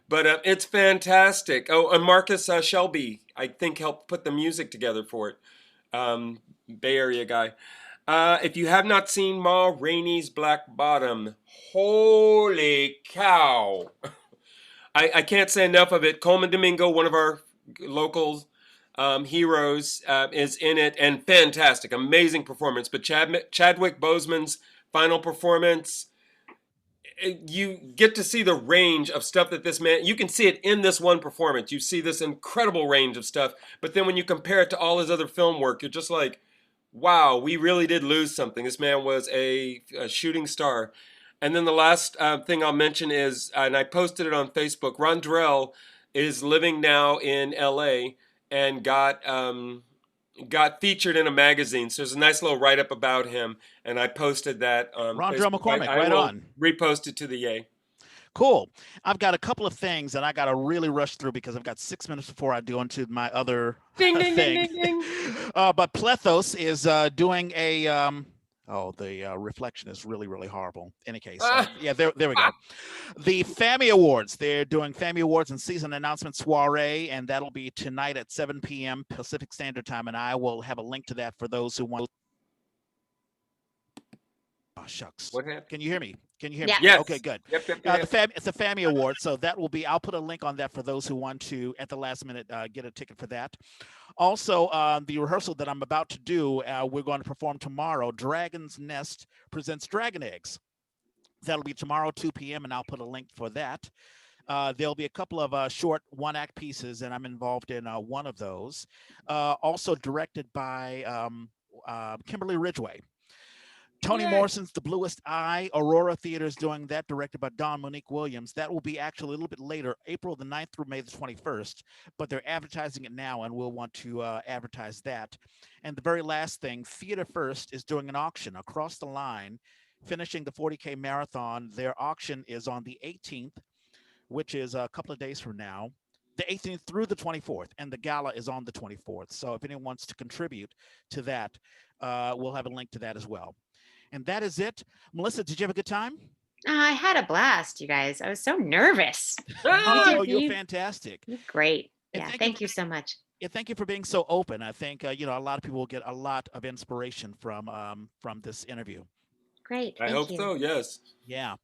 But it's fantastic. Oh, and Marcus Shelby, I think, helped put the music together for it. Bay Area guy. If you have not seen Ma Rainey's Black Bottom, holy cow. I can't say enough of it. Coleman Domingo, one of our local heroes is in it, and fantastic, amazing performance. But Chadwick Boseman's final performance, you get to see the range of stuff that this man, you can see it in this one performance. You see this incredible range of stuff, but then when you compare it to all his other film work, you're just like, wow, we really did lose something. This man was a shooting star. And then the last thing I'll mention is, and I posted it on Facebook, Ron Drell is living now in LA and got featured in a magazine. So there's a nice little write-up about him, and I posted that on Ron Facebook. Drell McCormick, I right will on. repost it to the Yay. Cool. I've got a couple of things that I got to really rush through because I've got 6 minutes before I go into my other Ding, thing. ding, ding, ding, ding. But Plethos is doing a the reflection is really, really horrible. Any case, yeah, there we go. The FAMI Awards, they're doing FAMI Awards and season announcement soiree, and that'll be tonight at 7 p.m. Pacific Standard Time, and I will have a link to that for those who want. Oh, shucks. What happened? Can you hear me? Can you hear Yeah. me? Yes. Okay, good. Yep. It's a FAMI Award, so that will be, I'll put a link on that for those who want to, at the last minute, get a ticket for that. Also, the rehearsal that I'm about to do, we're going to perform tomorrow. Dragon's Nest presents Dragon Eggs. That'll be tomorrow, 2 p.m., and I'll put a link for that. There'll be a couple of short one-act pieces, and I'm involved in one of those. Also directed by Kimberly Ridgway. Toni Yay. Morrison's The Bluest Eye. Aurora Theater is doing that, directed by Dawn Monique Williams. That will be actually a little bit later, April the 9th through May the 21st, but they're advertising it now, and we'll want to advertise that. And the very last thing, Theater First is doing an auction across the line, finishing the 40K marathon. Their auction is on the 18th, which is a couple of days from now, the 18th through the 24th, and the gala is on the 24th. So if anyone wants to contribute to that, we'll have a link to that as well. And that is it. Melissa, did you have a good time? I had a blast, you guys. I was so nervous. Oh, You- you're fantastic. You're great. And Yeah, thank thank you you so much. Yeah, thank you for being so open. I think a lot of people will get a lot of inspiration from this interview. Great. I thank hope you. so. Yes. Yeah.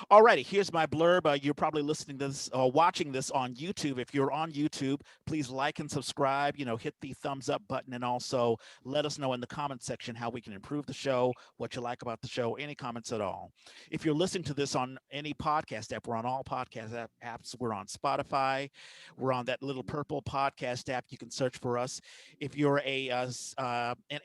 All righty. Here's my blurb. You're probably listening to this or watching this on YouTube. If you're on YouTube, please like and subscribe. Hit the thumbs up button, and also let us know in the comment section how we can improve the show, what you like about the show, any comments at all. If you're listening to this on any podcast app, we're on all podcast apps. We're on Spotify. We're on that little purple podcast app. You can search for us. If you're an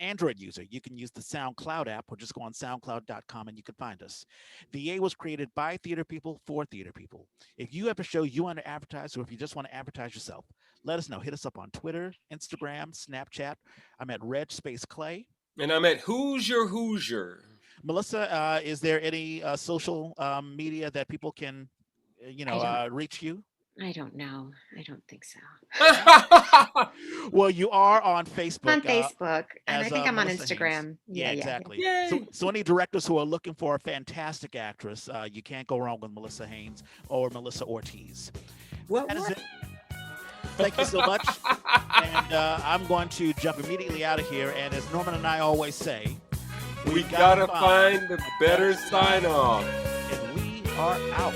Android user, you can use the SoundCloud app, or just go on SoundCloud.com and you can find us. The EA was created by theater people for theater people. If you have a show you want to advertise, or if you just want to advertise yourself, let us know. Hit us up on Twitter, Instagram, Snapchat. I'm at Reg Space Clay. And I'm at Hoosier. Melissa, is there any social media that people can, reach you? I don't know. I don't think so. Well, you are on Facebook. On Facebook, and I as, think I'm on Melissa Instagram. Haynes. Yeah, exactly. Yay. So any directors who are looking for a fantastic actress, you can't go wrong with Melissa Haynes or Melissa Ortiz. What? That is it. Thank you so much. And I'm going to jump immediately out of here. And as Norman and I always say, We gotta find the better sign off. And we are out.